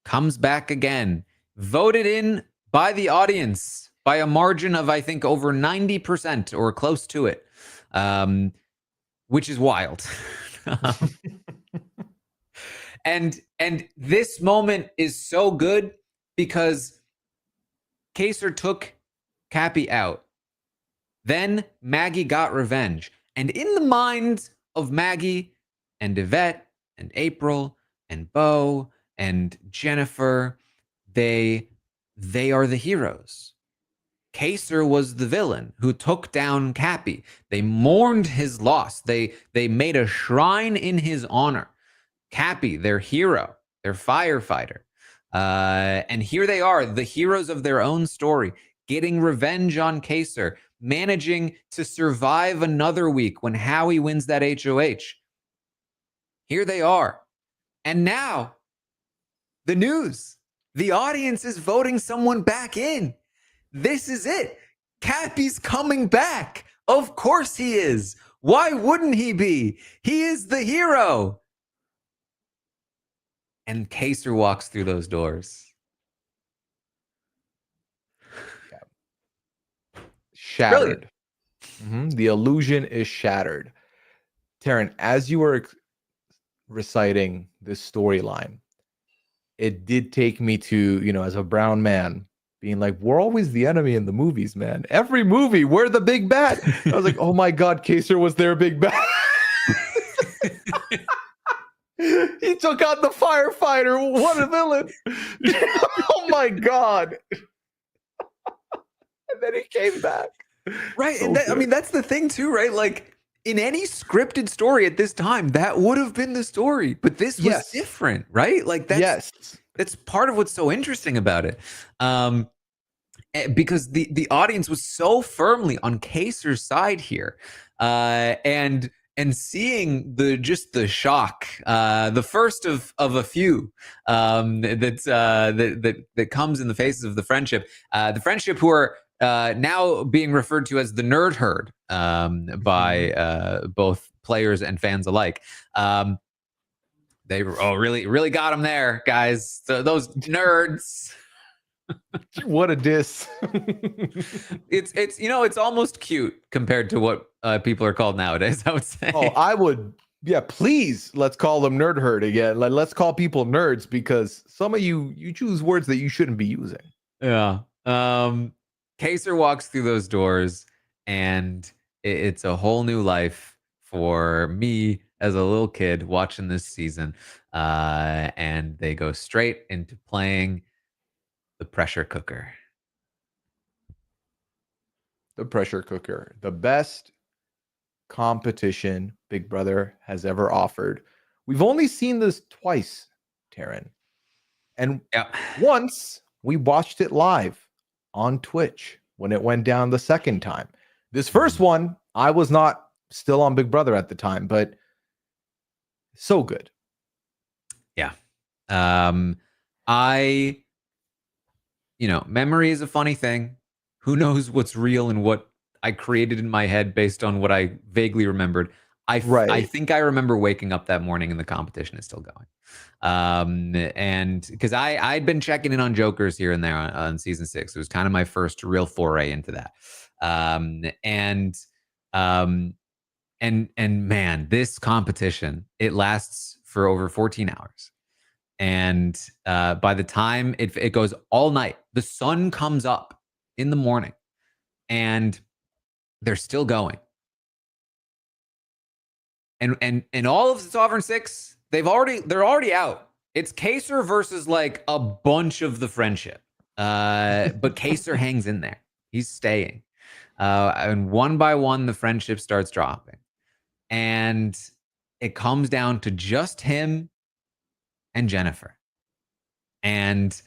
comes back again, voted in by the audience by a margin of, I think, over 90% or close to it, which is wild. And this moment is so good because Kaysar took Cappy out. Then Maggie got revenge. And in the minds of Maggie and Yvette and April and Beau and Jennifer, they are the heroes. Kaysar was the villain who took down Cappy. They mourned his loss. They made a shrine in his honor. Cappy, their hero, their firefighter. And here they are, the heroes of their own story, getting revenge on Kaysar, managing to survive another week when Howie wins that HOH. Here they are. And now, the news. The audience is voting someone back in. This is it. Cappy's coming back. Of course he is. Why wouldn't he be? He is the hero. And Kaysar walks through those doors. Shattered. The illusion is shattered. Taran, as you were reciting this storyline, it did take me to, as a brown man, being like, we're always the enemy in the movies, man. Every movie, we're the big bad. I was like, oh my God, Kaysar was their big bad. He took out the firefighter. What a villain. Oh my God. And then he came back. Right. So and that's the thing too, right? Like in any scripted story at this time, that would have been the story. But this was different, right? Like that's part of what's so interesting about it. Because the audience was so firmly on Kaysar's side here. And seeing the shock, the first of a few that comes in the faces of the friendship who are now being referred to as the nerd herd by both players and fans alike. They really got them there, guys. So those nerds. What a diss. It's almost cute compared to what people are called nowadays, I would say. Oh, I would. Yeah, please, let's call them nerd herd again. Let's call people nerds, because some of you choose words that you shouldn't be using. Yeah. Kaysar walks through those doors, and it's a whole new life for me as a little kid watching this season. And they go straight into playing the pressure cooker. The pressure cooker. The best competition Big Brother has ever offered. We've only seen this twice, Taran. And once we watched it live on Twitch when it went down the second time. This first one, I was not still on Big Brother at the time, but so good. Yeah. Memory is a funny thing. Who knows what's real and what I created in my head based on what I vaguely remembered. I think I remember waking up that morning and the competition is still going. And because I'd been checking in on jokers here and there on season 6. It was kind of my first real foray into that. And man, this competition, it lasts for over 14 hours. And by the time it goes all night, the sun comes up in the morning and they're still going. And all of the Sovereign Six, they're already out. It's Kaysar versus like a bunch of the friendship. But Kaysar hangs in there. He's staying. And one by one, the friendship starts dropping. And it comes down to just him and Jennifer. And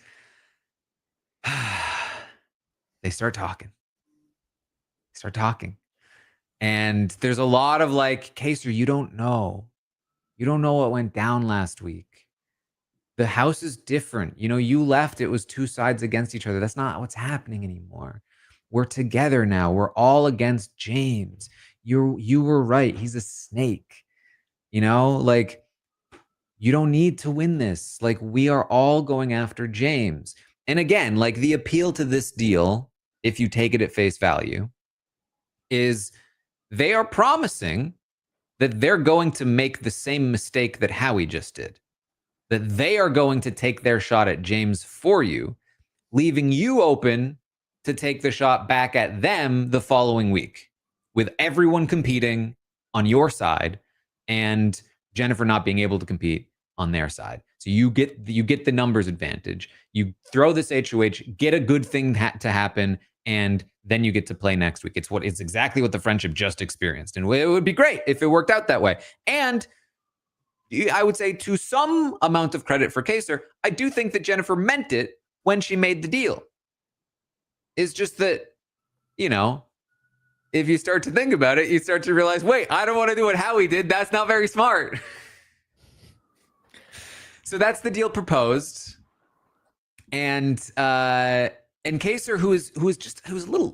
they start talking. And there's a lot of like, Kaysar, you don't know what went down last week. The house is different. You left, it was two sides against each other. That's not what's happening anymore. We're together now. We're all against James. You were right. He's a snake. Like, you don't need to win this. Like, we are all going after James. And again, like, the appeal to this deal, if you take it at face value, is they are promising that they're going to make the same mistake that Howie just did. That they are going to take their shot at James for you, leaving you open to take the shot back at them the following week, with everyone competing on your side and Jennifer not being able to compete on their side. So you get the numbers advantage. You throw this HOH, get a good thing to happen, and then you get to play next week. It's exactly what the friendship just experienced. And it would be great if it worked out that way. And I would say, to some amount of credit for Kaysar, I do think that Jennifer meant it when she made the deal. It's just that, if you start to think about it, you start to realize, wait, I don't want to do what Howie did. That's not very smart. So that's the deal proposed. And Kaysar,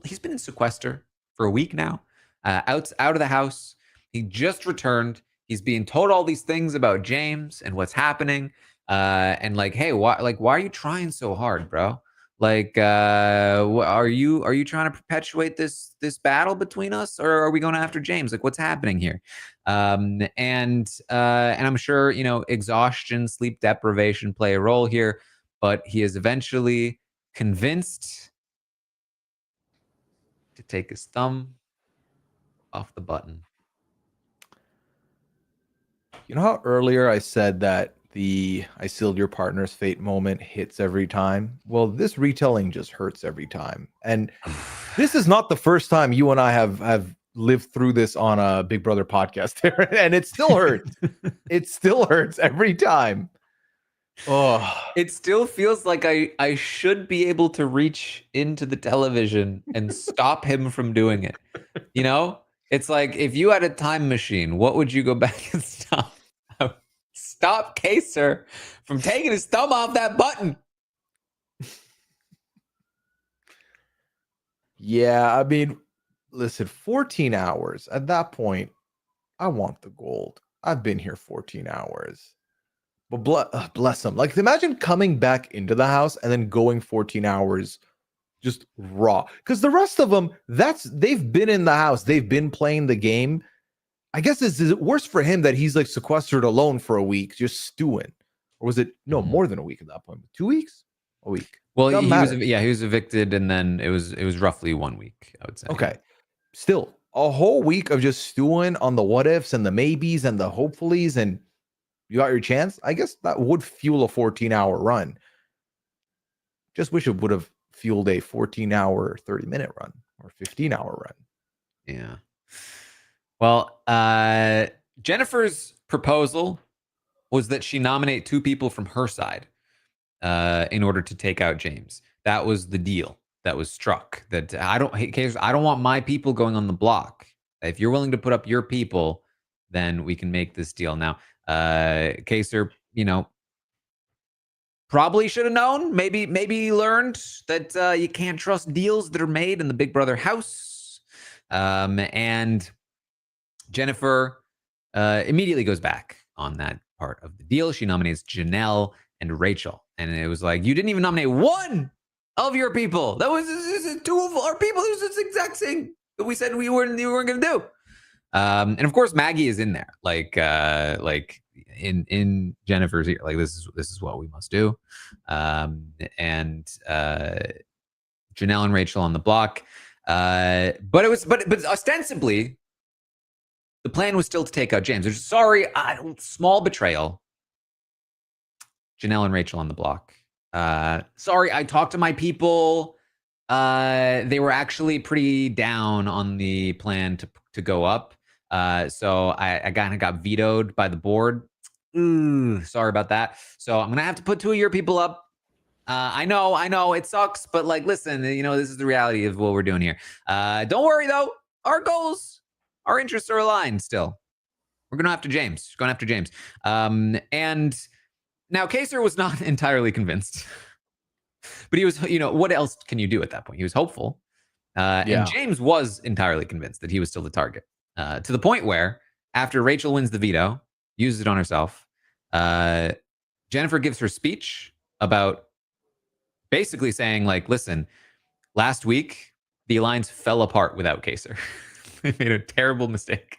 he's been in sequester for a week now, out of the house. He just returned. He's being told all these things about James and what's happening. And like, hey, why are you trying so hard, bro? Like, are you trying to perpetuate this battle between us, or are we going after James? Like, what's happening here? And I'm sure, you know, exhaustion, sleep deprivation play a role here, but he is eventually convinced to take his thumb off the button. You know how earlier I said that the I sealed your partner's fate moment hits every time? Well, this retelling just hurts every time. And this is not the first time you and I have lived through this on a Big Brother podcast, and it still hurts. It still hurts every time. Oh, it still feels like I should be able to reach into the television and stop him from doing it. You know, it's like, if you had a time machine, what would you go back and stop Kaysar from taking his thumb off that button? Yeah, I mean, listen, 14 hours. At that point, I want the gold. I've been here 14 hours. But bless him. Like, imagine coming back into the house and then going 14 hours just raw. Because the rest of them, they've been in the house. They've been playing the game. I guess is it worse for him that he's like sequestered alone for a week, just stewing? Or was it more than a week at that point? 2 weeks? A week. Well, he was evicted, and then it was roughly 1 week, I would say. Okay. Still, a whole week of just stewing on the what ifs and the maybes and the hopefullys, and you got your chance. I guess that would fuel a 14-hour run. Just wish it would have fueled a 14-hour, 30-minute run or 15-hour run. Yeah. Well, Jennifer's proposal was that she nominate 2 people from her side in order to take out James. That was the deal that was struck. That I don't want my people going on the block. If you're willing to put up your people, then we can make this deal. Now, Kaysar, you know, probably should have known. Maybe he learned that you can't trust deals that are made in the Big Brother house. And Jennifer immediately goes back on that part of the deal. She nominates Janelle and Rachel. And it was like, you didn't even nominate 1 of your people. That was 2 of our people. It was the exact same that we said we weren't going to do. And of course, Maggie is in there, like in Jennifer's ear, like this is what we must do. And Janelle and Rachel on the block. But ostensibly, the plan was still to take out James. Small betrayal. Janelle and Rachel on the block. Sorry, I talked to my people. They were actually pretty down on the plan to go up. So I kind of got vetoed by the board. Sorry about that. So I'm gonna have to put 2 of your people up. I know it sucks, but like, listen, you know, this is the reality of what we're doing here. Don't worry though, our goals, our interests are aligned still. We're going after James. And now Kaysar was not entirely convinced, but he was, you know, what else can you do at that point? He was hopeful. And James was entirely convinced that he was still the target, to the point where after Rachel wins the veto, uses it on herself, Jennifer gives her speech about basically saying, like, listen, last week, the alliance fell apart without Kaysar. They made a terrible mistake.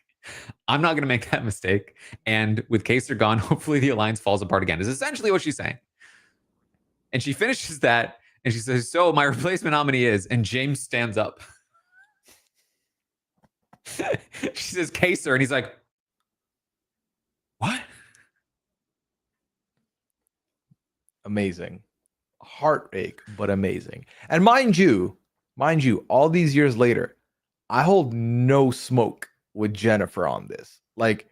I'm not going to make that mistake. And with Kaysar gone, hopefully the alliance falls apart again, is essentially what she's saying. And she finishes that, and she says, so my replacement nominee is, and James stands up. She says, Kaysar, and he's like, what? Amazing. Heartache, but amazing. And mind you, all these years later, I hold no smoke with Jennifer on this. Like,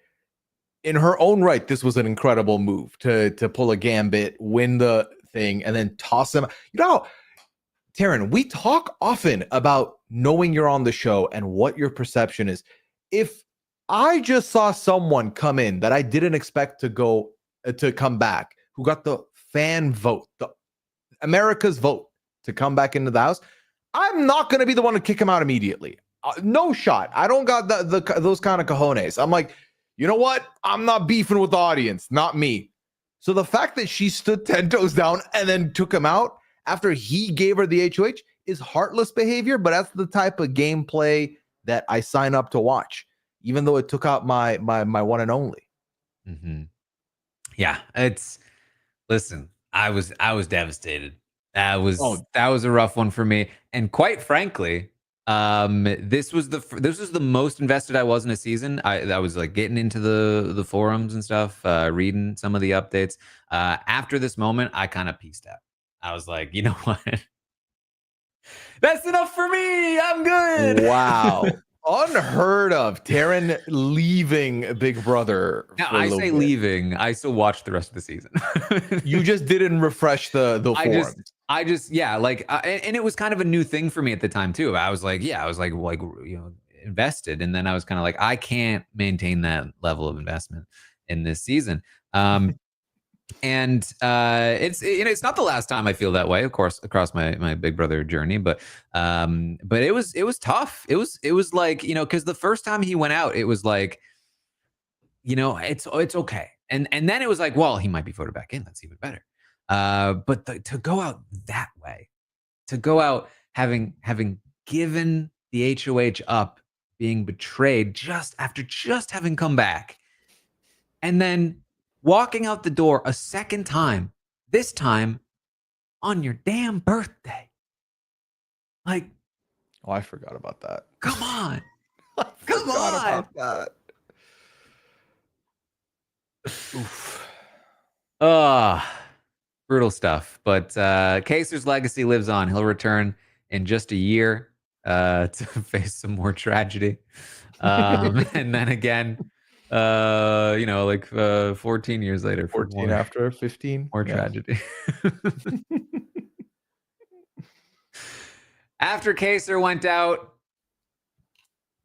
in her own right, this was an incredible move to pull a gambit, win the thing, and then toss him. You know, Taran, we talk often about knowing you're on the show and what your perception is. If I just saw someone come in that I didn't expect to come back, who got the fan vote, America's vote to come back into the house, I'm not going to be the one to kick him out immediately. No shot. I don't got those kind of cojones. I'm like, you know what? I'm not beefing with the audience, not me. So the fact that she stood 10 toes down and then took him out after he gave her the HOH is heartless behavior, but that's the type of gameplay that I sign up to watch, even though it took out my one and only. Mm-hmm. Yeah, listen, I was devastated. That was a rough one for me. And quite frankly, this was the most invested I was in a season. I was like getting into the forums and stuff, reading some of the updates. After this moment, I kind of pieced out. I was like, you know what? That's enough for me. I'm good. Wow. Unheard of. Taran leaving Big Brother. Now, I say leaving. I still watched the rest of the season. You just didn't refresh the forums. I just like, and it was kind of a new thing for me at the time too. I was like, invested, and then I was kind of like, I can't maintain that level of investment in this season. And it's not the last time I feel that way, of course, across my Big Brother journey, but it was tough. It was like, because the first time he went out, it was like, it's okay, and then it was like, well, he might be voted back in. That's even better. But to go out that way, to go out having given the HOH up, being betrayed just after having come back, and then walking out the door a second time, this time on your damn birthday. Like, oh, I forgot about that. Come on. Come on. About that. Oof. Brutal stuff. But Kaysar's legacy lives on. He'll return in just a year to face some more tragedy. And then again, 14 years later, 14 after 15, more tragedy. After Kaysar went out,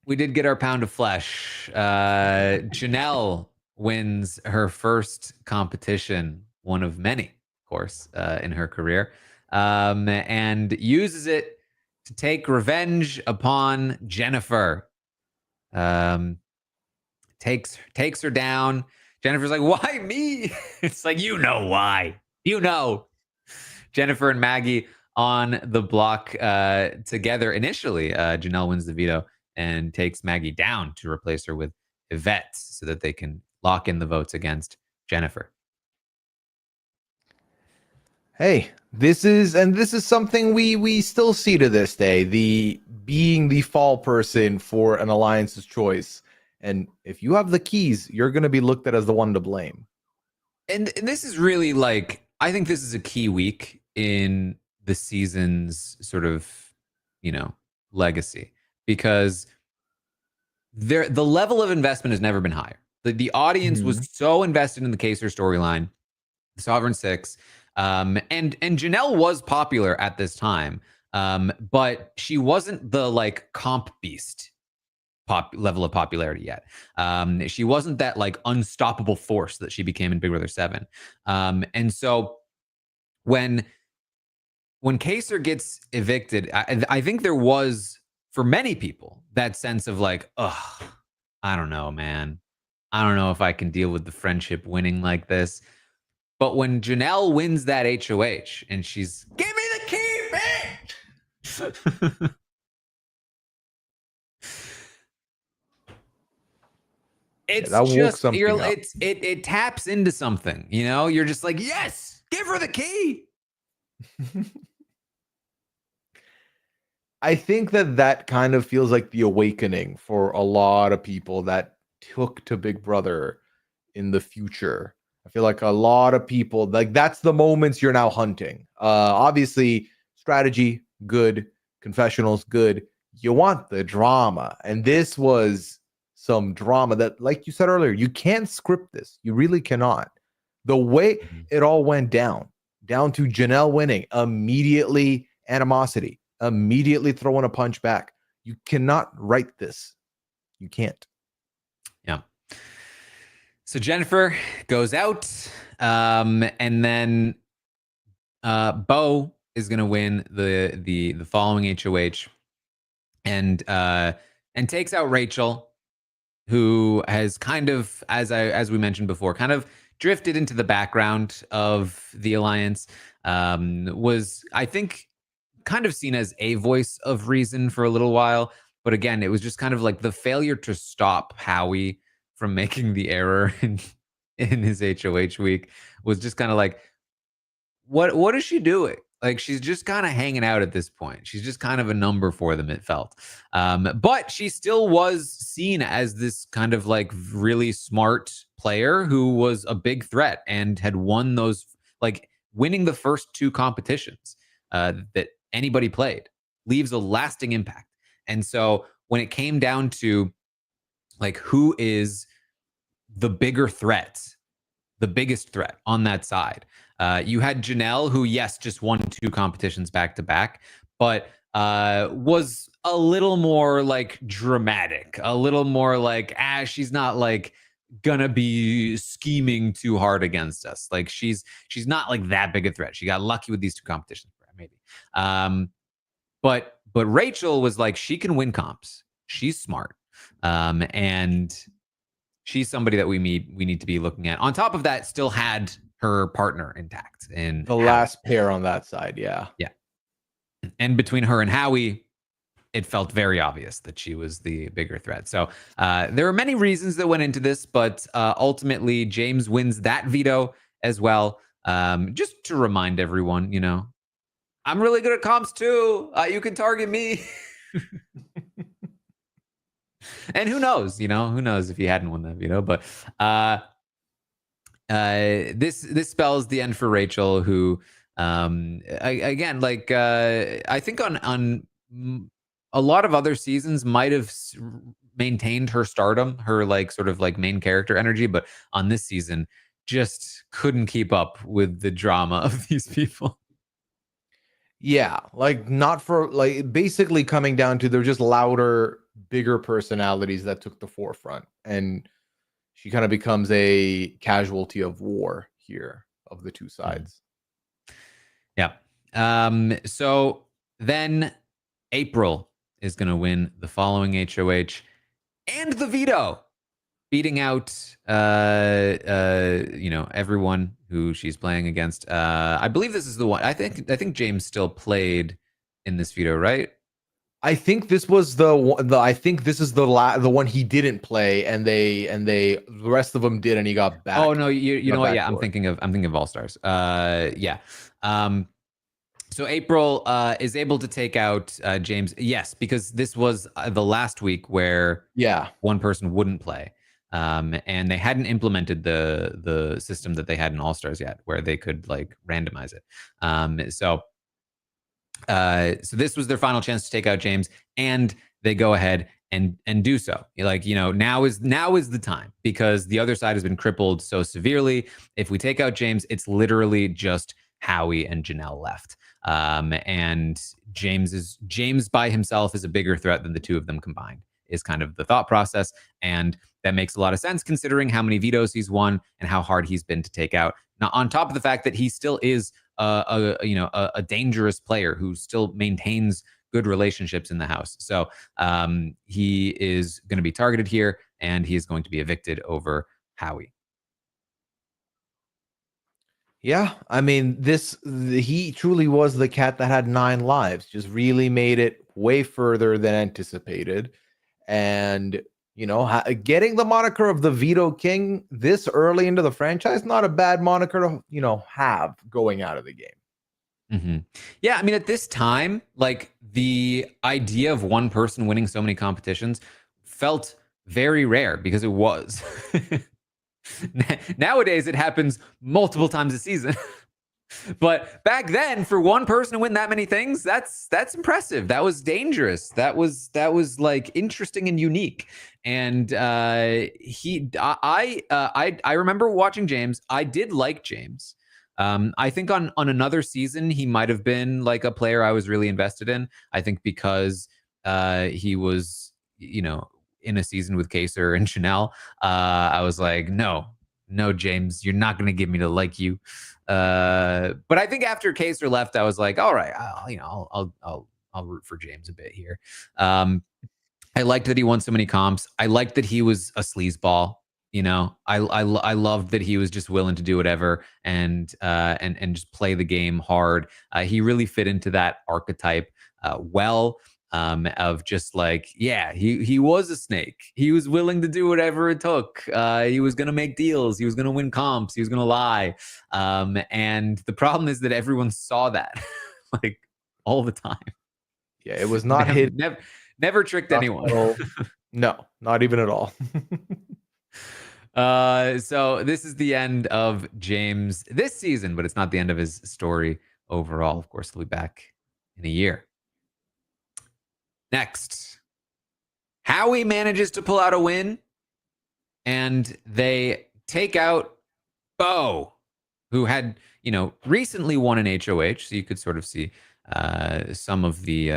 we did get our pound of flesh. Janelle wins her first competition, one of many, of course, in her career, and uses it to take revenge upon Jennifer. Takes her down. Jennifer's like, why me? It's like, why. Jennifer and Maggie on the block together initially. Janelle wins the veto and takes Maggie down to replace her with Yvette so that they can lock in the votes against Jennifer. Hey, this is something we still see to this day, the being the fall person for an alliance's choice. And if you have the keys, you're going to be looked at as the one to blame. And this is really I think this is a key week in the season's sort of, legacy, because the level of investment has never been higher. The audience was so invested in the Kaysar storyline, the Sovereign Six, and Janelle was popular at this time, but she wasn't the comp beast level of popularity yet. She wasn't that unstoppable force that she became in Big Brother 7. And so when Kaysar gets evicted, I think there was, for many people, that sense of I don't know, man. I don't know if I can deal with the friendship winning like this. But when Janelle wins that HOH and she's, give me the key, bitch! It's just, it taps into something, You're just like, yes, give her the key. I think that kind of feels like the awakening for a lot of people that took to Big Brother in the future. I feel like a lot of people, that's the moments you're now hunting. Obviously, strategy, good. Confessionals, good. You want the drama. And this was some drama that, like you said earlier, you can't script this. You really cannot. The way it all went down to Janelle winning, immediately animosity, immediately throwing a punch back. You cannot write this. You can't. Yeah. So Jennifer goes out, and then Bo is going to win the following HOH, and takes out Rachel, who has kind of, as we mentioned before, kind of drifted into the background of the alliance. Was, I think, kind of seen as a voice of reason for a little while, but again, it was just kind of like the failure to stop Howie from making the error in his HOH week was just kind of like, what is she doing? Like, she's just kind of hanging out at this point. She's just kind of a number for them, it felt. But she still was seen as this kind of like really smart player who was a big threat and had won those, like winning the first 2 competitions that anybody played leaves a lasting impact. And so when it came down to like who is the bigger threat, the biggest threat on that side, you had Janelle, who, yes, just won 2 competitions back to back, but was a little more like dramatic, a little more like, she's not like gonna be scheming too hard against us. Like she's not like that big a threat. She got lucky with these 2 competitions, maybe. But Rachel was like, she can win comps. She's smart, and she's somebody that we need to be looking at. On top of that, still had her partner intact in the last pair on that side. Yeah. And between her and Howie, it felt very obvious that she was the bigger threat. So there are many reasons that went into this, but ultimately James wins that veto as well. Just to remind everyone, I'm really good at comps too. You can target me. And who knows, who knows if he hadn't won that veto, but this spells the end for Rachel, who again, like I think on a lot of other seasons might have maintained her stardom, her like sort of like main character energy, but on this season just couldn't keep up with the drama of these people. Yeah, like not for like basically coming down to they're just louder, bigger personalities that took the forefront, and she kind of becomes a casualty of war here of the 2 sides. Yeah. So then April is going to win the following HOH and the veto, beating out everyone who she's playing against. I believe this is the one. I think James still played in this veto, right? I think this was I think this is the one he didn't play, and the rest of them did, and he got back. Oh no, you know what? Yeah, I'm thinking of All Stars. Yeah. So April is able to take out James. Yes, because this was the last week where one person wouldn't play. And they hadn't implemented the system that they had in All Stars yet, where they could like randomize it. So this was their final chance to take out James, and they go ahead and do so. Like, now is the time, because the other side has been crippled so severely. If we take out James, it's literally just Howie and Janelle left. And James by himself is a bigger threat than the 2 of them combined, is kind of the thought process. And that makes a lot of sense considering how many vetoes he's won and how hard he's been to take out. Now, on top of the fact that he still is a dangerous player who still maintains good relationships in the house. So he is going to be targeted here, and he is going to be evicted over Howie. Yeah, I mean, he truly was the cat that had 9 lives, just really made it way further than anticipated. And, getting the moniker of the Veto King this early into the franchise, not a bad moniker to, have going out of the game. Mm-hmm. Yeah, I mean, at this time, like the idea of one person winning so many competitions felt very rare, because it was. Nowadays, it happens multiple times a season. But back then, for one person to win that many things, that's impressive. That was dangerous. That was like interesting and unique. And I remember watching James. I did like James. I think on another season, he might have been like a player I was really invested in. I think because he was, in a season with Kaysar and Janelle, I was like, no, no, James, you're not going to get me to like you. But I think after Kaysar left, I was like, all right, I'll root for James a bit here. I liked that he won so many comps. I liked that he was a sleazeball. You know, I loved that he was just willing to do whatever and just play the game hard. He really fit into that archetype well. Of just like, yeah, he was a snake. He was willing to do whatever it took. He was going to make deals. He was going to win comps. He was going to lie. And the problem is that everyone saw that like all the time. Yeah, it was not never tricked anyone. No, not even at all. So this is the end of James this season, but it's not the end of his story overall. Of course, he'll be back in a year. Next, Howie manages to pull out a win, and they take out Bo, who had, recently won an HOH, so you could sort of see some of the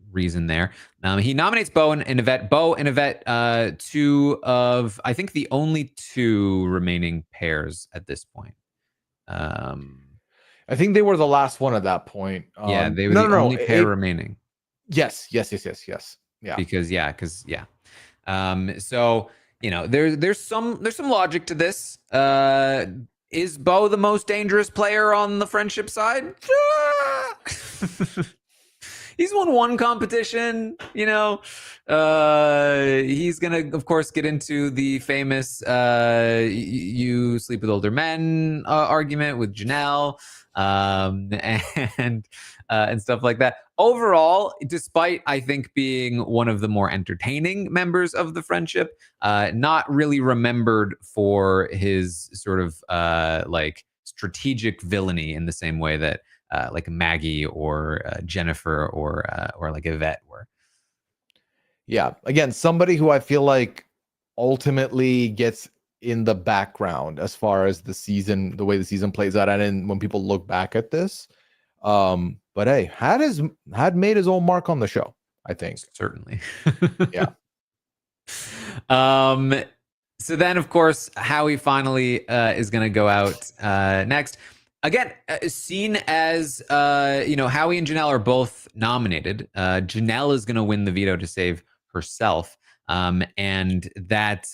reason there. He nominates Bo and Yvette. Bo and Yvette, two of, I think, the only two remaining pairs at this point. I think they were the last one at that point. Yeah, they were the only pair remaining. Yes. Yeah. Because so there's some logic to this. Is Bo the most dangerous player on the friendship side? He's won one competition, He's gonna, of course, get into the famous you sleep with older men argument with Janelle, and stuff like that. Overall, despite, I think, being one of the more entertaining members of the friendship, not really remembered for his sort of like strategic villainy in the same way that like Maggie or Jennifer or like Yvette were. Yeah, again, somebody who I feel like ultimately gets in the background as far as the way the season plays out, and when people look back at this. But hey, had made his own mark on the show, I think. Certainly. Yeah. So then, of course, Howie finally is going to go out next. Again, seen as, Howie and Janelle are both nominated. Janelle is going to win the veto to save herself. And that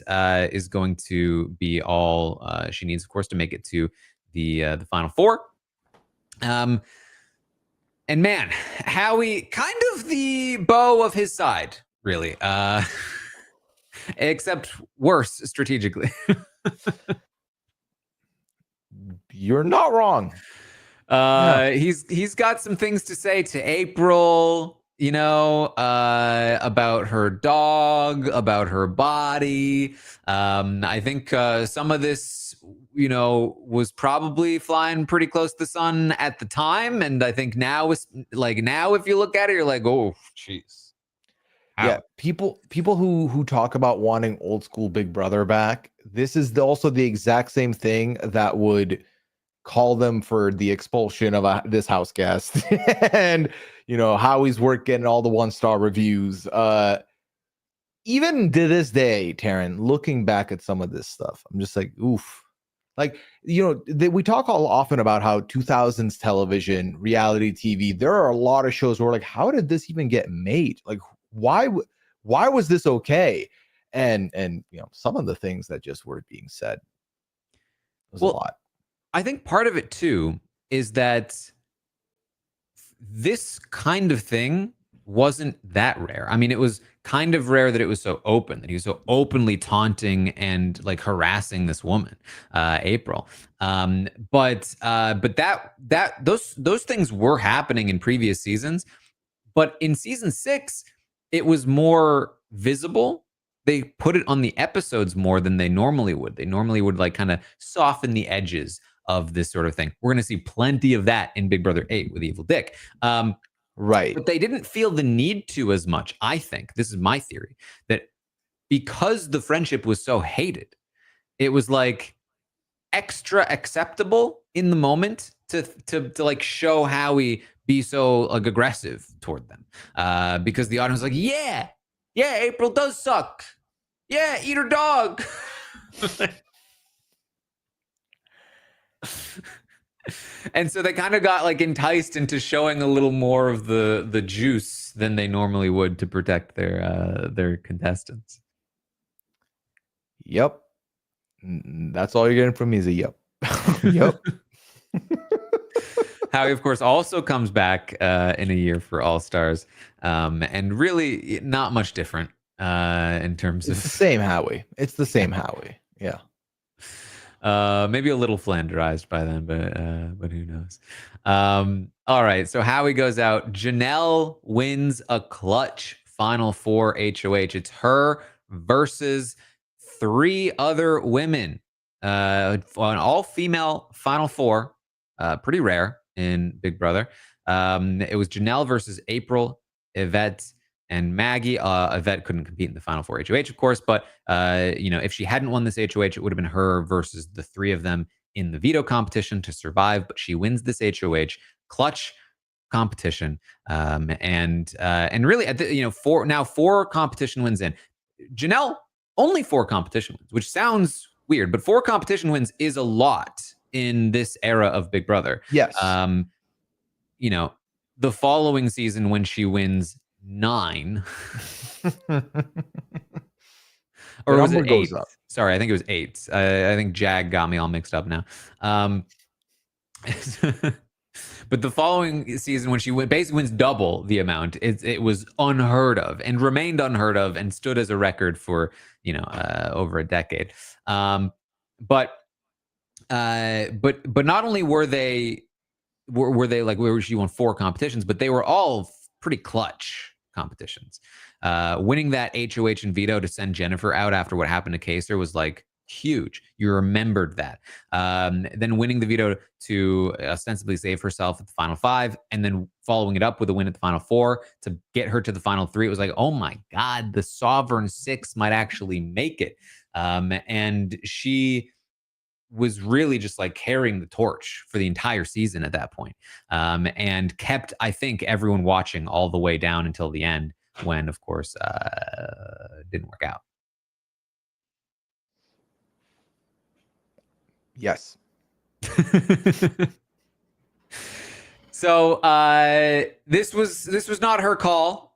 is going to be all she needs, of course, to make it to the final four. And man, Howie, kind of the Bo of his side, really. Except worse strategically. You're not wrong. He's got some things to say to April, about her dog, about her body. I think some of this, was probably flying pretty close to the sun at the time, and I think now if you look at it, you're like, oh, jeez. Yeah, people who talk about wanting old school Big Brother back, this is also the exact same thing that would call them for the expulsion of this house guest, and Howie's work getting all the 1-star reviews. Even to this day, Taran, looking back at some of this stuff, I'm just like, oof. Like, we talk all often about how 2000s television, reality TV, there are a lot of shows where like, how did this even get made? Like, why was this okay? And some of the things that just were being said was a lot. I think part of it too is that this kind of thing wasn't that rare. I mean, it was kind of rare that it was so open, that he was so openly taunting and like harassing this woman, April. But those things were happening in previous seasons, but in season 6, it was more visible. They put it on the episodes more than they normally would. They normally would like kind of soften the edges of this sort of thing. We're going to see plenty of that in Big Brother 8 with Evil Dick. Right. But they didn't feel the need to as much. I think, this is my theory, that because the friendship was so hated, it was like extra acceptable in the moment to like show Howie be so like aggressive toward them. Because the audience was like, yeah, April does suck. Yeah, eat her dog. And so they kind of got like enticed into showing a little more of the juice than they normally would to protect their contestants. Yep. That's all you're getting from me is a yep. Yep. Howie, of course, also comes back in a year for All Stars, and really not much different in terms It's of the same Howie. It's the same Howie. Yeah. Maybe a little flanderized by then, but who knows? All right, so Howie goes out. Janelle wins a clutch Final Four HOH. It's her versus 3 other women. An all-female Final Four. Pretty rare in Big Brother. It was Janelle versus April, Yvette, and Maggie. Yvette couldn't compete in the Final Four HOH, of course, but if she hadn't won this HOH, it would have been her versus the 3 of them in the veto competition to survive. But she wins this HOH clutch competition, and really, at the, 4 competition wins in. Janelle only 4 competition wins, which sounds weird, but 4 competition wins is a lot in this era of Big Brother. Yes. The following season when she wins 9 or was it 8? Sorry, I think it was 8. I think Jag got me all mixed up now. But the following season when she basically wins double the amount, it was unheard of and remained unheard of and stood as a record for over a decade. But not only were they like where she won 4 competitions, but they were all pretty clutch competitions. Winning that HOH and veto to send Jennifer out after what happened to Kaysar was like huge. You remembered that. Then winning the veto to ostensibly save herself at the final 5, and then following it up with a win at the final 4 to get her to the final 3. It was like, oh my God, the Sovereign 6 might actually make it. And she was really just like carrying the torch for the entire season at that point, and kept, I think, everyone watching all the way down until the end, when, of course, didn't work out. Yes. So this was not her call.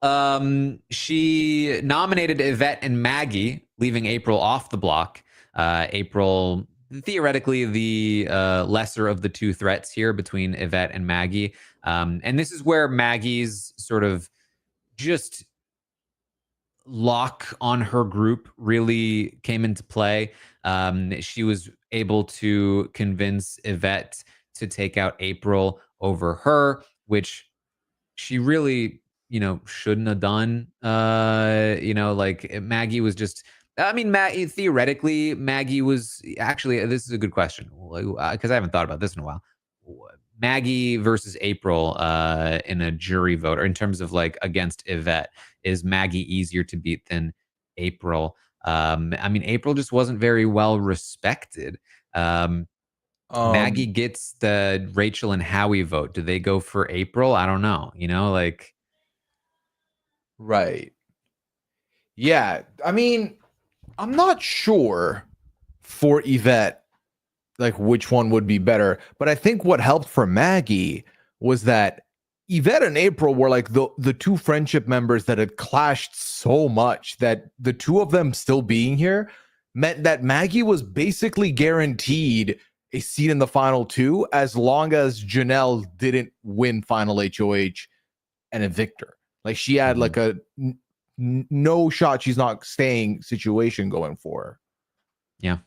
She nominated Yvette and Maggie, leaving April off the block. April, theoretically, the lesser of the 2 threats here between Yvette and Maggie. And this is where Maggie's sort of just lock on her group really came into play. She was able to convince Yvette to take out April over her, which she really, shouldn't have done. Like Maggie was just, theoretically, Maggie was actually, this is a good question, because I haven't thought about this in a while. Maggie versus April in a jury vote, or in terms of like against Yvette, is Maggie easier to beat than April? April just wasn't very well respected. Maggie gets the Rachel and Howie vote. Do they go for April? I don't know. Right. Yeah. I'm not sure for Yvette, like which one would be better. But I think what helped for Maggie was that Yvette and April were like the 2 friendship members that had clashed so much that the 2 of them still being here meant that Maggie was basically guaranteed a seat in the final 2 as long as Janelle didn't win final HOH and evict her. Like she had like a no shot she's not staying situation going for her. Yeah.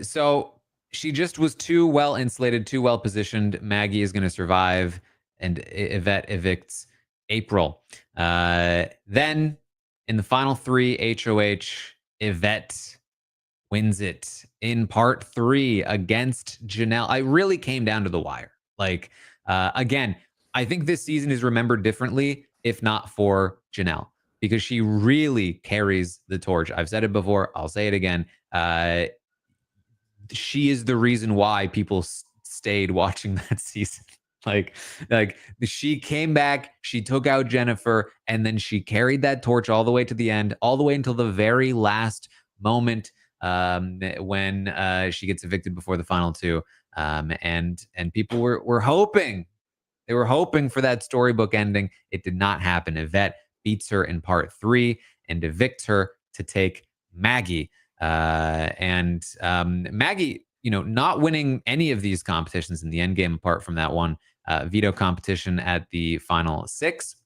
So she just was too well insulated, too well positioned. Maggie is going to survive, and Yvette evicts April. Then in the final 3 HOH, Yvette wins it in part 3 against Janelle. I really came down to the wire. Like, again, I think this season is remembered differently if not for Janelle, because she really carries the torch. I've said it before. I'll say it again. She is the reason why people stayed watching that season. Like she came back, she took out Jennifer, and then she carried that torch all the way to the end, all the way until the very last moment. when she gets evicted before the final two. And people were hoping. They were hoping for that storybook ending. It did not happen. Yvette beats her in part 3 and evicts her to take Maggie. And Maggie, not winning any of these competitions in the end game apart from that one veto competition at the final 6.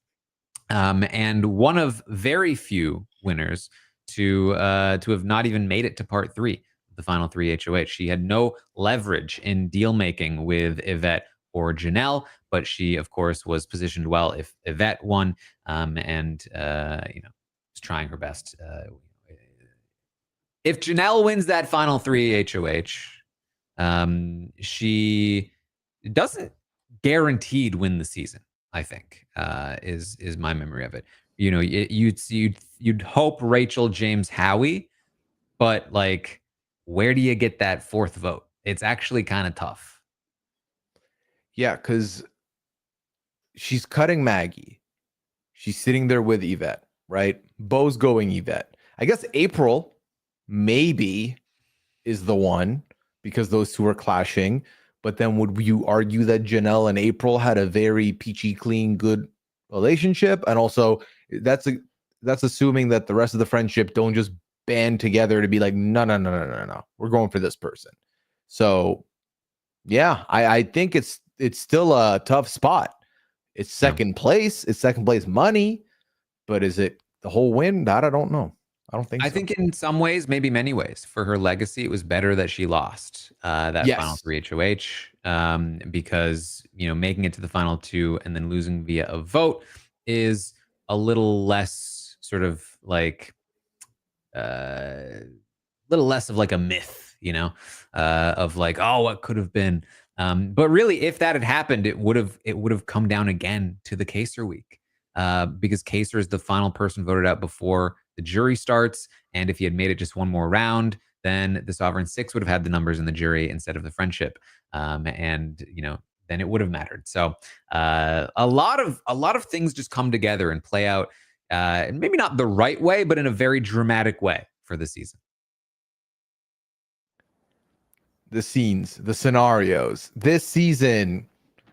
And one of very few winners to have not even made it to part 3, the final 3 HOH. She had no leverage in deal making with Yvette or Janelle, but she, of course, was positioned well if Yvette won, and was trying her best. If Janelle wins that final 3 HOH, she doesn't guaranteed win the season. I think is my memory of it. You'd hope Rachel, James, Howie, but like, where do you get that 4th vote? It's actually kind of tough. Yeah, because she's cutting Maggie. She's sitting there with Yvette, right? Bo's going Yvette. I guess April maybe is the one because those two are clashing. But then would you argue that Janelle and April had a very peachy, clean, good relationship? And also that's assuming that the rest of the friendship don't just band together to be like, no. We're going for this person. So yeah, I think it's still a tough spot. It's second place. It's second place money. But is it the whole win? That I don't know. I don't think so. I think in some ways, maybe many ways, for her legacy, it was better that she lost that final 3 HOH because, making it to the final 2 and then losing via a vote is a little less sort of like little less of like a myth, of like, oh, what could have been. But really, if that had happened, it would have come down again to the Kaysar week because Kaysar is the final person voted out before the jury starts. And if he had made it just one more round, then the Sovereign 6 would have had the numbers in the jury instead of the friendship. And then it would have mattered. So a lot of things just come together and play out, maybe not the right way, but in a very dramatic way for the season. The scenes, the scenarios. This season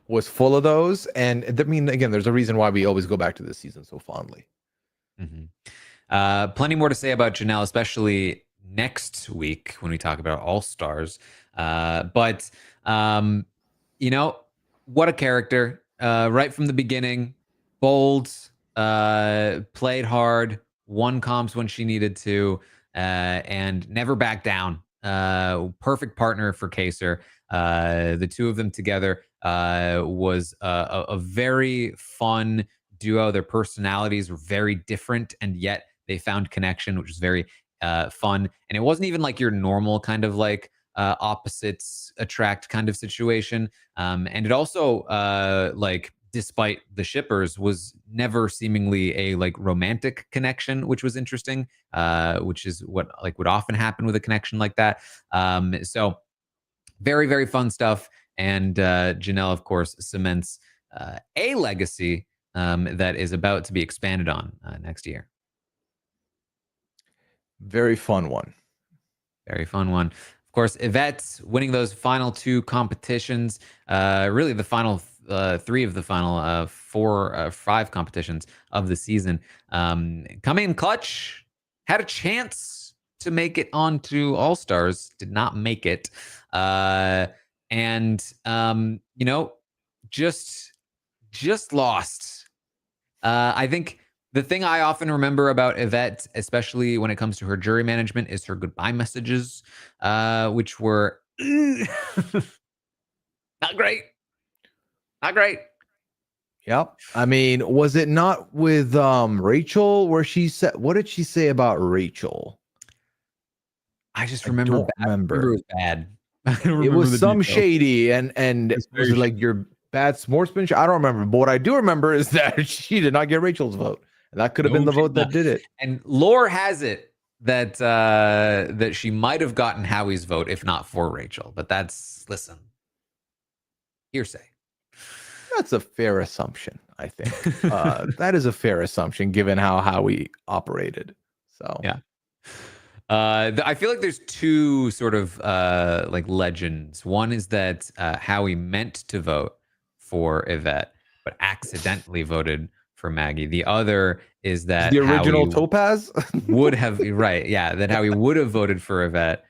was full of those. And I mean, again, there's a reason why we always go back to this season so fondly. Mm-hmm. Plenty more to say about Janelle, especially next week when we talk about All Stars. But what a character! Right from the beginning, bold, played hard, won comps when she needed to, and never backed down. Perfect partner for Kaysar. The two of them together was a very fun duo. Their personalities were very different, and yet they found connection, which was very fun. And it wasn't even like your normal kind of like opposites attract kind of situation. And it also like, despite the shippers, was never seemingly a like romantic connection, which was interesting, which is what like would often happen with a connection like that. So very, very fun stuff. And Janelle, of course, cements a legacy that is about to be expanded on next year. Very fun one. Very fun one. Of course, Yvette winning those final 2 competitions, really the final 3 of the final 5 competitions of the season. Coming in clutch, had a chance to make it onto All Stars, did not make it. And just lost. I think the thing I often remember about Yvette, especially when it comes to her jury management, is her goodbye messages, which were not great. Not great. Yep. I mean, was it not with Rachel where she said, what did she say about Rachel? I just remember it was bad. It was some shady and was it like your bad sportsmanship? I don't remember. But what I do remember is that she did not get Rachel's vote. And that could have been the vote that did it. And lore has it that that she might have gotten Howie's vote if not for Rachel. But that's, listen, hearsay. That's a fair assumption, I think. That is a fair assumption given how Howie operated. So yeah. I feel like there's two sort of like legends. One is that Howie meant to vote for Yvette, but accidentally voted for Maggie. The other is that The original Howie Topaz? would have right, yeah, that Howie would have voted for Yvette,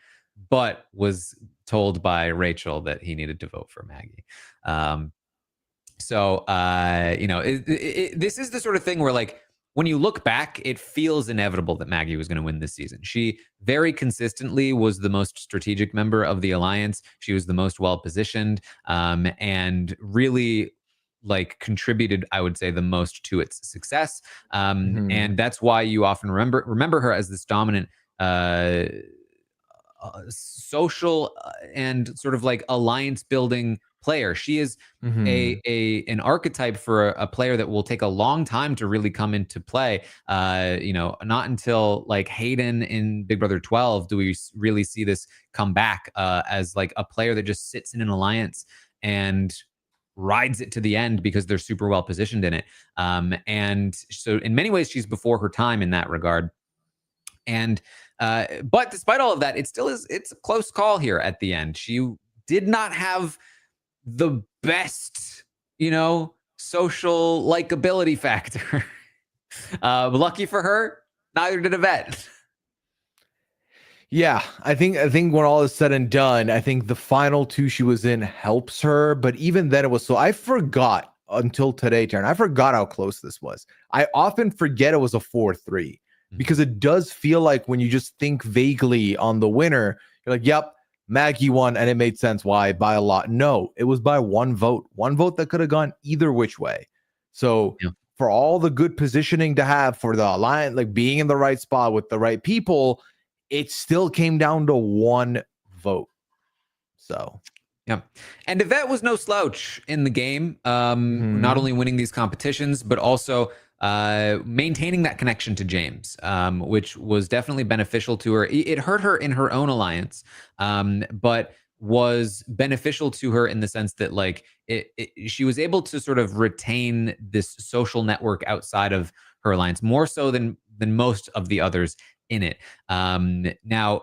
but was told by Rachel that he needed to vote for Maggie. So this is the sort of thing where, like, when you look back, it feels inevitable that Maggie was going to win this season. She very consistently was the most strategic member of the alliance. She was the most well positioned, and really like contributed, I would say, the most to its success. And that's why you often remember her as this dominant social and sort of like alliance building player. She is an archetype for a player that will take a long time to really come into play. Not until like Hayden in Big Brother 12 do we really see this come back as like a player that just sits in an alliance and rides it to the end because they're super well positioned in it. And so in many ways, she's before her time in that regard. And but despite all of that, it's a close call here at the end. She did not have the best, social likability factor. Lucky for her, neither did Yvette. Yeah, I think when all is said and done, I think the final two she was in helps her. But even then, it was so I forgot until today, Taran. I forgot how close this was. I often forget it was a 4-3 because it does feel like when you just think vaguely on the winner, you're like, yep, Maggie won, and it made sense why by a lot. No, it was by one vote that could have gone either which way. So for all the good positioning to have for the alliance, like being in the right spot with the right people, it still came down to one vote. So, yeah. And Yvette was no slouch in the game, not only winning these competitions, but also maintaining that connection to James, which was definitely beneficial to her. It hurt her in her own alliance, but was beneficial to her in the sense that, like, she was able to sort of retain this social network outside of her alliance more so than most of the others in it. Now,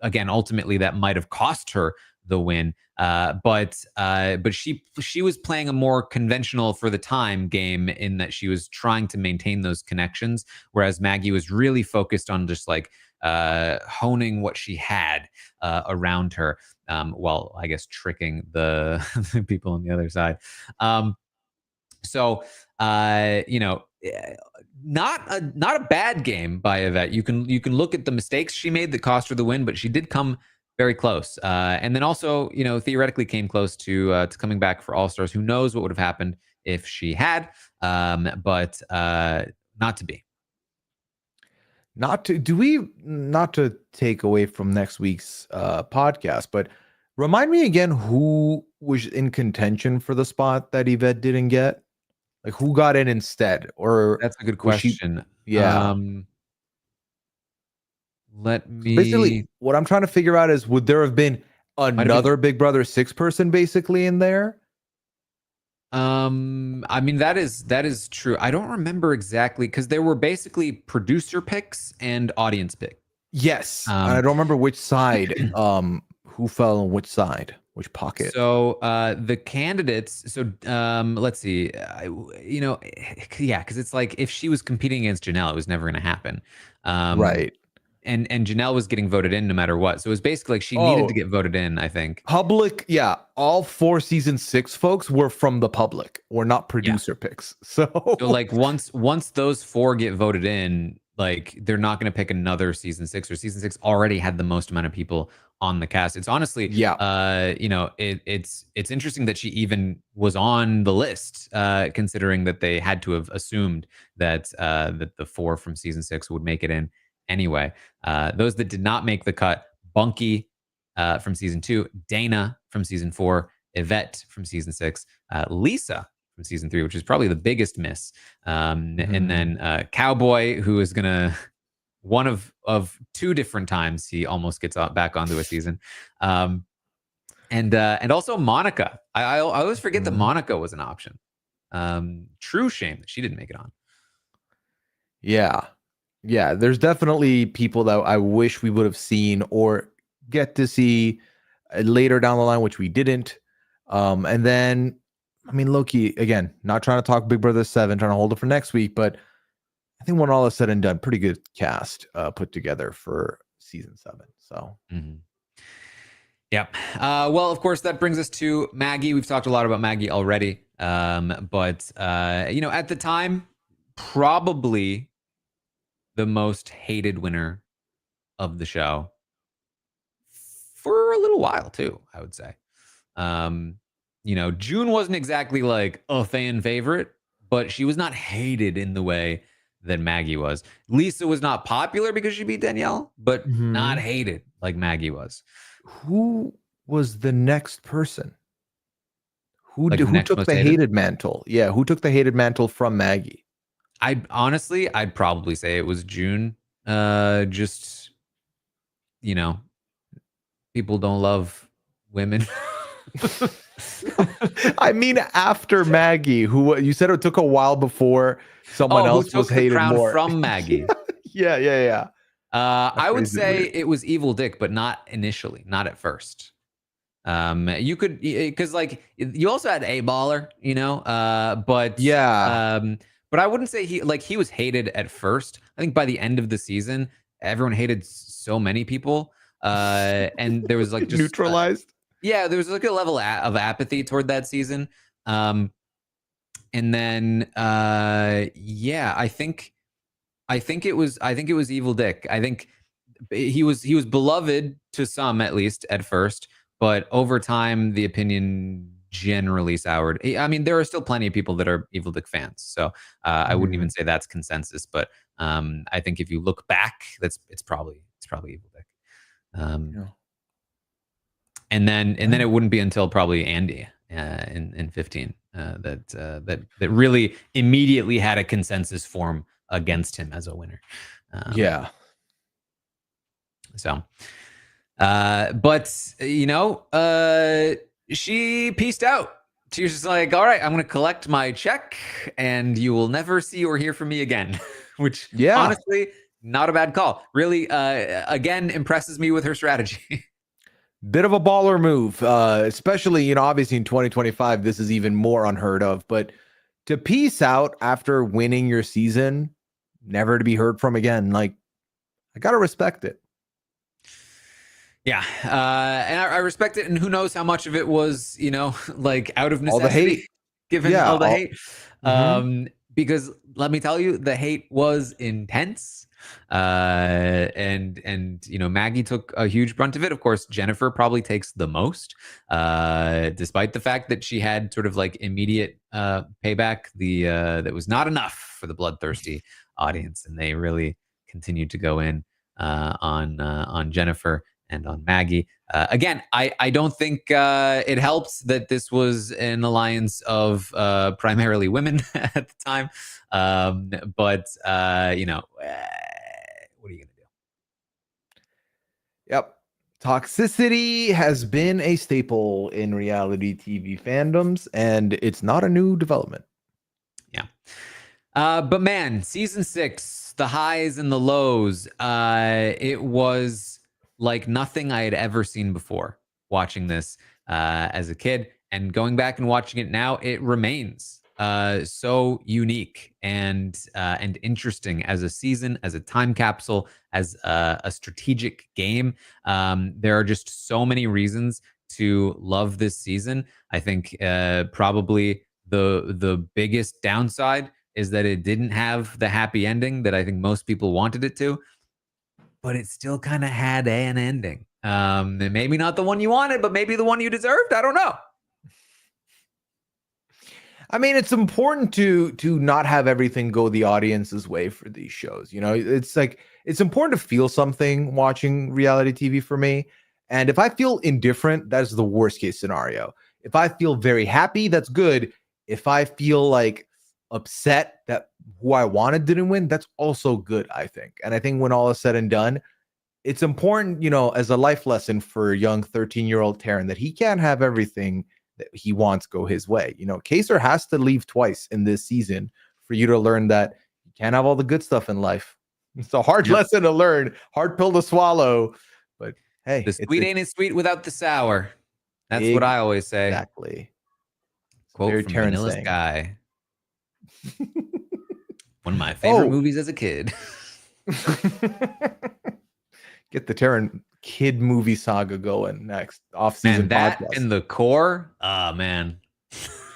again, ultimately that might have cost her the win, but she was playing a more conventional for the time game in that she was trying to maintain those connections, whereas Maggie was really focused on just like honing what she had around her, while I guess tricking the people on the other side. So not a bad game by Yvette. You can look at the mistakes she made that cost her the win, but she did come very close. And then also, theoretically came close to coming back for All Stars. Who knows what would have happened if she had, but not to be. Not to take away from next week's podcast, but remind me again who was in contention for the spot that Yvette didn't get. Like, who got in instead? Or that's a good question. Yeah. Basically, what I'm trying to figure out is, would there have been another Big Brother 6 person basically in there? I mean, that is true. I don't remember exactly because there were basically producer picks and audience pick. Yes, and I don't remember which side. Who fell on which side, which pocket? So the candidates. So let's see. Yeah, because it's like if she was competing against Janelle, it was never going to happen. Right. And Janelle was getting voted in no matter what. So it was basically like she needed to get voted in, I think. Public, yeah. All 4 season 6 folks were from the public. We're not producer picks. So like once those 4 get voted in, like they're not going to pick another season 6, or season 6 already had the most amount of people on the cast. It's honestly, it's interesting that she even was on the list, considering that they had to have assumed that that the 4 from season 6 would make it in anyway. Those that did not make the cut: Bunky from season 2, Dana from season 4, Yvette from season 6, Lisa from season 3, which is probably the biggest miss, and then Cowboy, who is gonna one of 2 different times he almost gets back onto a season, and also Monica. I always forget that Monica was an option. True shame that she didn't make it on. Yeah. Yeah, there's definitely people that I wish we would have seen or get to see later down the line, which we didn't. And then, I mean, Loki, again, not trying to talk Big Brother 7, trying to hold it for next week, but I think when all is said and done, pretty good cast put together for season 7. So, Yep. Well, of course, that brings us to Maggie. We've talked a lot about Maggie already. But at the time, probably the most hated winner of the show for a little while too, I would say. June wasn't exactly like a fan favorite, but she was not hated in the way that Maggie was. Lisa was not popular because she beat Danielle, but not hated like Maggie was. Who was the next person? Who Like took the hated mantle? Yeah, who took the hated mantle from Maggie? I'd probably say it was June. Just people don't love women. I mean, after Maggie, who you said it took a while before someone else was hated more from Maggie. Yeah. I would say it was Evil Dick, but not initially, not at first. You could, because like you also had A Baller, but yeah. But I wouldn't say he was hated at first. I think by the end of the season, everyone hated so many people, and there was like just neutralized. Yeah, there was like a level of apathy toward that season. And then I think it was Evil Dick. I think he was beloved to some, at least at first, but over time the opinion generally soured. I mean, there are still plenty of people that are Evil Dick fans, so I wouldn't even say that's consensus. But I think if you look back, it's probably Evil Dick. And then it wouldn't be until probably Andy in 15 that really immediately had a consensus form against him as a winner. Yeah. So, but she pieced out. She was just like, all right, I'm going to collect my check and you will never see or hear from me again, which honestly, not a bad call. Really, again, impresses me with her strategy. Bit of a baller move, especially, obviously in 2025, this is even more unheard of, but to peace out after winning your season, never to be heard from again, like, I got to respect it. Yeah. And I respect it. And who knows how much of it was, like out of necessity, all the hate. Given all the hate. Because let me tell you, the hate was intense. And Maggie took a huge brunt of it. Of course, Jennifer probably takes the most, despite the fact that she had sort of like immediate payback. That was not enough for the bloodthirsty audience, and they really continued to go in on Jennifer and on Maggie. Again, I don't think it helps that this was an alliance of primarily women at the time. But what are you going to do? Yep. Toxicity has been a staple in reality TV fandoms, and it's not a new development. Yeah. But man, season 6, the highs and the lows, it was like nothing I had ever seen before watching this as a kid, and going back and watching it now, it remains so unique and interesting as a season, as a time capsule, as a strategic game. There are just so many reasons to love this season. I think probably the biggest downside is that it didn't have the happy ending that I think most people wanted it to, but it still kind of had an ending. Maybe not the one you wanted, but maybe the one you deserved. I don't know. I mean, it's important to not have everything go the audience's way for these shows. It's like, it's important to feel something watching reality TV for me. And if I feel indifferent, that's the worst case scenario. If I feel very happy, that's good. If I feel like upset that who I wanted didn't win, that's also good, I think. And I think when all is said and done, it's important, as a life lesson for young 13-year-old Taran, that he can't have everything that he wants go his way. Kaysar has to leave twice in this season for you to learn that you can't have all the good stuff in life. It's a hard lesson to learn, hard pill to swallow. But hey, the sweet ain't as sweet without the sour. That's what I always say. Exactly. Quote from Vanilla Sky. One of my favorite movies as a kid. Get the Taran kid movie saga going next off-season that podcast. And the core. Oh man.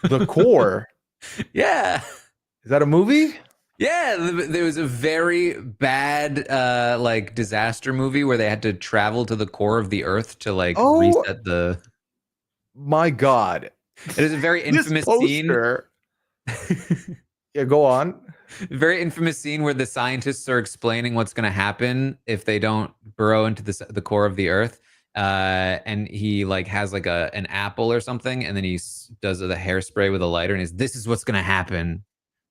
The Core. Yeah. Is that a movie? Yeah, there was a very bad like disaster movie where they had to travel to the core of the earth to like reset the. My God. It is a very infamous scene. Yeah, go on. Very infamous scene where the scientists are explaining what's going to happen if they don't burrow into the core of the earth. And he like has like an apple or something, and then he does the hairspray with a lighter, and this is what's going to happen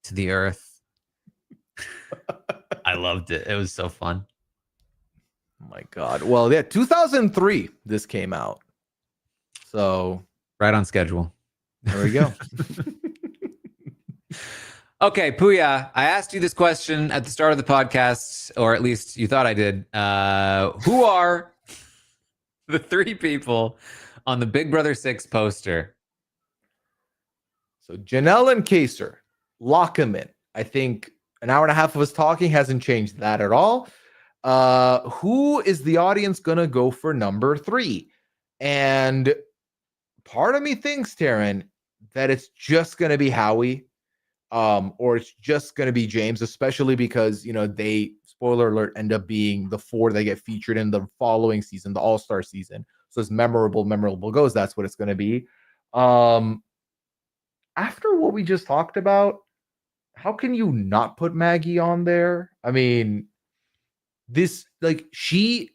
to the earth. I loved it. It was so fun. Oh my God. Well, yeah, 2003 this came out. So right on schedule. There we go. Okay, Pooya, I asked you this question at the start of the podcast, or at least you thought I did. Who are the 3 people on the Big Brother 6 poster? So Janelle and Kaysar, lock them in. I think an hour and a half of us talking hasn't changed that at all. Who is the audience going to go for number 3? And part of me thinks, Taran, that it's just going to be Howie. Or it's just going to be James, especially because, they, spoiler alert, end up being the 4 that get featured in the following season, the All-Star season. So as memorable goes, that's what it's going to be. After what we just talked about, how can you not put Maggie on there? I mean, she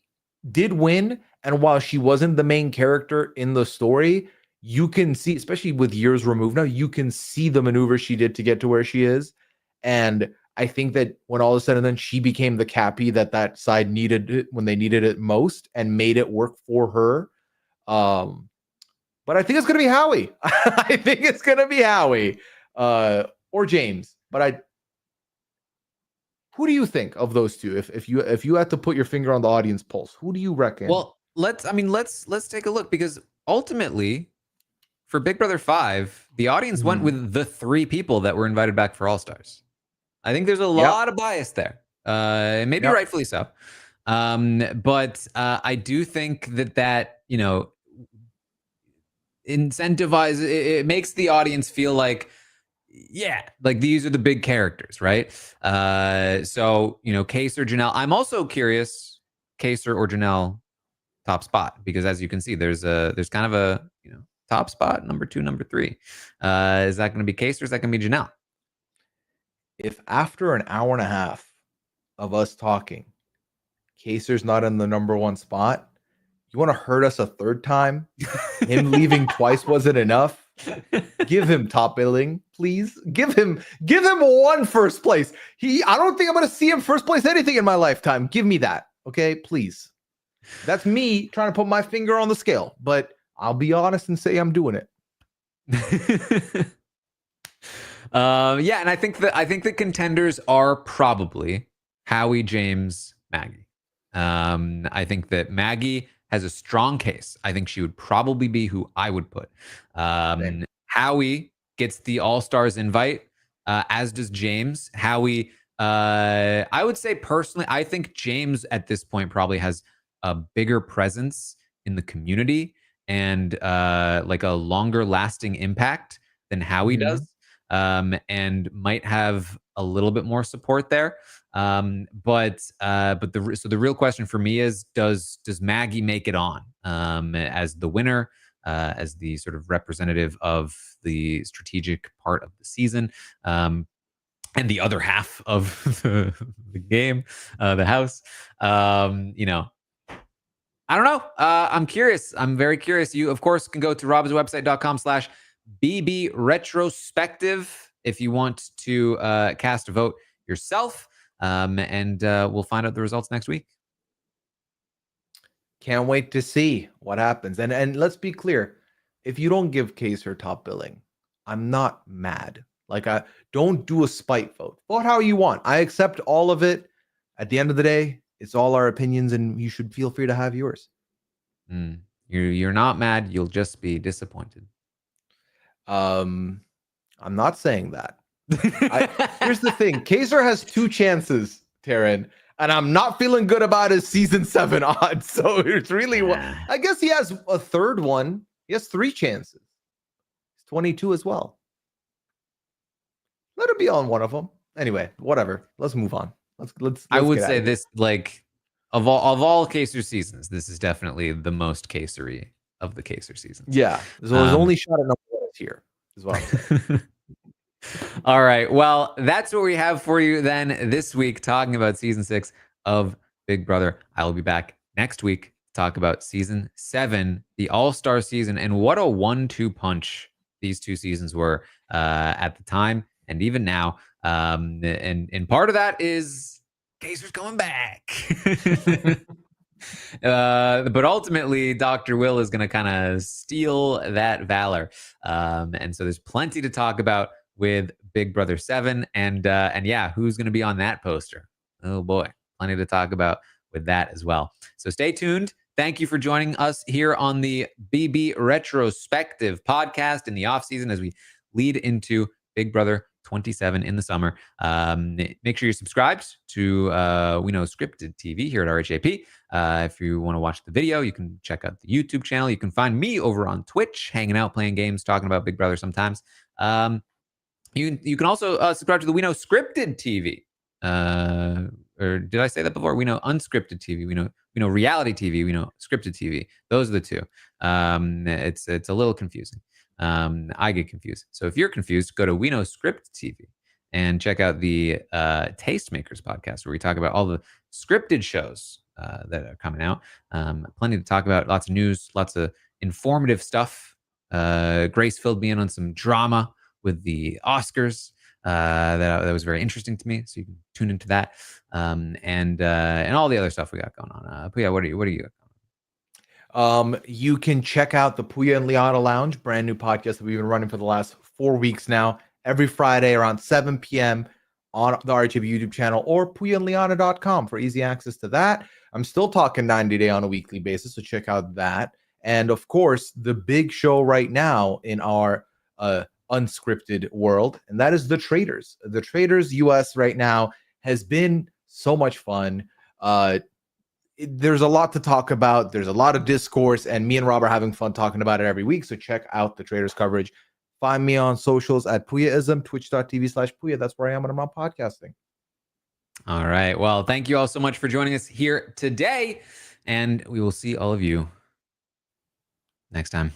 did win, and while she wasn't the main character in the story, you can see, especially with years removed now, you can see the maneuvers she did to get to where she is. And I think that when all is said and done, she became the Cappy that side needed when they needed it most and made it work for her. But I think it's going to be Howie. I think it's going to be Howie or James. But who do you think of those two? If you had to put your finger on the audience pulse, who do you reckon? Well, let's take a look, because ultimately, for Big Brother 5, the audience went with the 3 people that were invited back for All-Stars. I think there's a lot of bias there, maybe rightfully so. But I do think that incentivize it makes the audience feel like, like these are the big characters, right? So Kaysar, Janelle. I'm also curious, Kaysar or Janelle top spot, because as you can see, there's kind of a top spot, number 2, number 3. Is that going to be Kaysar? Is that going to be Janelle? If after an hour and a half of us talking, Kaysar's not in the number 1 spot, you want to hurt us a third time? Him leaving twice wasn't enough? Give him top billing, please. Give him 1 first place. I don't think I'm going to see him first place anything in my lifetime. Give me that, okay? Please. That's me trying to put my finger on the scale, but I'll be honest and say I'm doing it. And I think the contenders are probably Howie, James, Maggie. I think that Maggie has a strong case. I think she would probably be who I would put. Howie gets the All-Stars invite, as does James. Howie, I would say personally, I think James at this point probably has a bigger presence in the community and like a longer lasting impact than Howie does, and might have a little bit more support there. But the real question for me is, does Maggie make it on as the winner, as the sort of representative of the strategic part of the season, and the other half of the game, the house? I don't know. I'm curious. I'm very curious. You, of course, can go to robhasawebsite.com/BB retrospective if you want to cast a vote yourself. And we'll find out the results next week. Can't wait to see what happens. And let's be clear. If you don't give Kaysar top billing, I'm not mad. Like, don't do a spite vote. Vote how you want. I accept all of it. at the end of the day, it's all our opinions, and you should feel free to have yours. You're not mad. You'll just be disappointed. I'm not saying that. Here's the thing. Kaysar has 2 chances, Taran, and I'm not feeling good about his season 7 odds. So it's really I guess he has a third one. He has 3 chances. He's 22 as well. Let it be on one of them. Anyway, whatever. Let's move on. Let's I would say this, like, of all Kaysar seasons, this is definitely the most Kaysar-y of the Kaysar seasons. Yeah. So his only shot at number 1 is here, is what I'm saying. All right. Well, that's what we have for you then this week, talking about season 6 of Big Brother. I will be back next week to talk about season 7, the All-Star season, and what a 1-2 punch these 2 seasons were at the time and even now. And part of that is Kaysar's coming back. But ultimately, Dr. Will is going to kind of steal that valor. And so there's plenty to talk about with Big Brother 7. And yeah, who's going to be on that poster? Oh boy, plenty to talk about with that as well. So stay tuned. Thank you for joining us here on the BB Retrospective podcast in the off season as we lead into Big Brother 27 in the summer. Make sure you're subscribed to We Know Scripted TV here at RHAP. If you want to watch the video, you can check out the YouTube channel. You can find me over on Twitch, hanging out, playing games, talking about Big Brother sometimes. You can also subscribe to the We Know Scripted TV. Or did I say that before? We know unscripted TV. We know reality TV. We know scripted TV. Those are the 2. It's a little confusing. I get confused. So if you're confused, go to We Know Script TV and check out the Tastemakers podcast, where we talk about all the scripted shows that are coming out. Plenty to talk about. Lots of news, lots of informative stuff. Grace filled me in on some drama with the Oscars that was very interesting to me. So you can tune into that, and all the other stuff we got going on. Pooya, what are you? You can check out the Pooya and Liana Lounge, brand new podcast that we've been running for the last 4 weeks now, every Friday around 7 p.m. on the RHAP YouTube channel or pooyaandliana.com for easy access to that. I'm still talking 90 Day on a weekly basis, so check out that. And of course, the big show right now in our unscripted world, and that is The Traitors. The Traitors US right now has been so much fun. There's a lot to talk about. There's a lot of discourse, and me and Rob are having fun talking about it every week. So check out the Traitors coverage. Find me on socials at Pooyaism, twitch.tv/Pooya. That's where I am when I'm not podcasting. All right. Well, thank you all so much for joining us here today, and we will see all of you next time.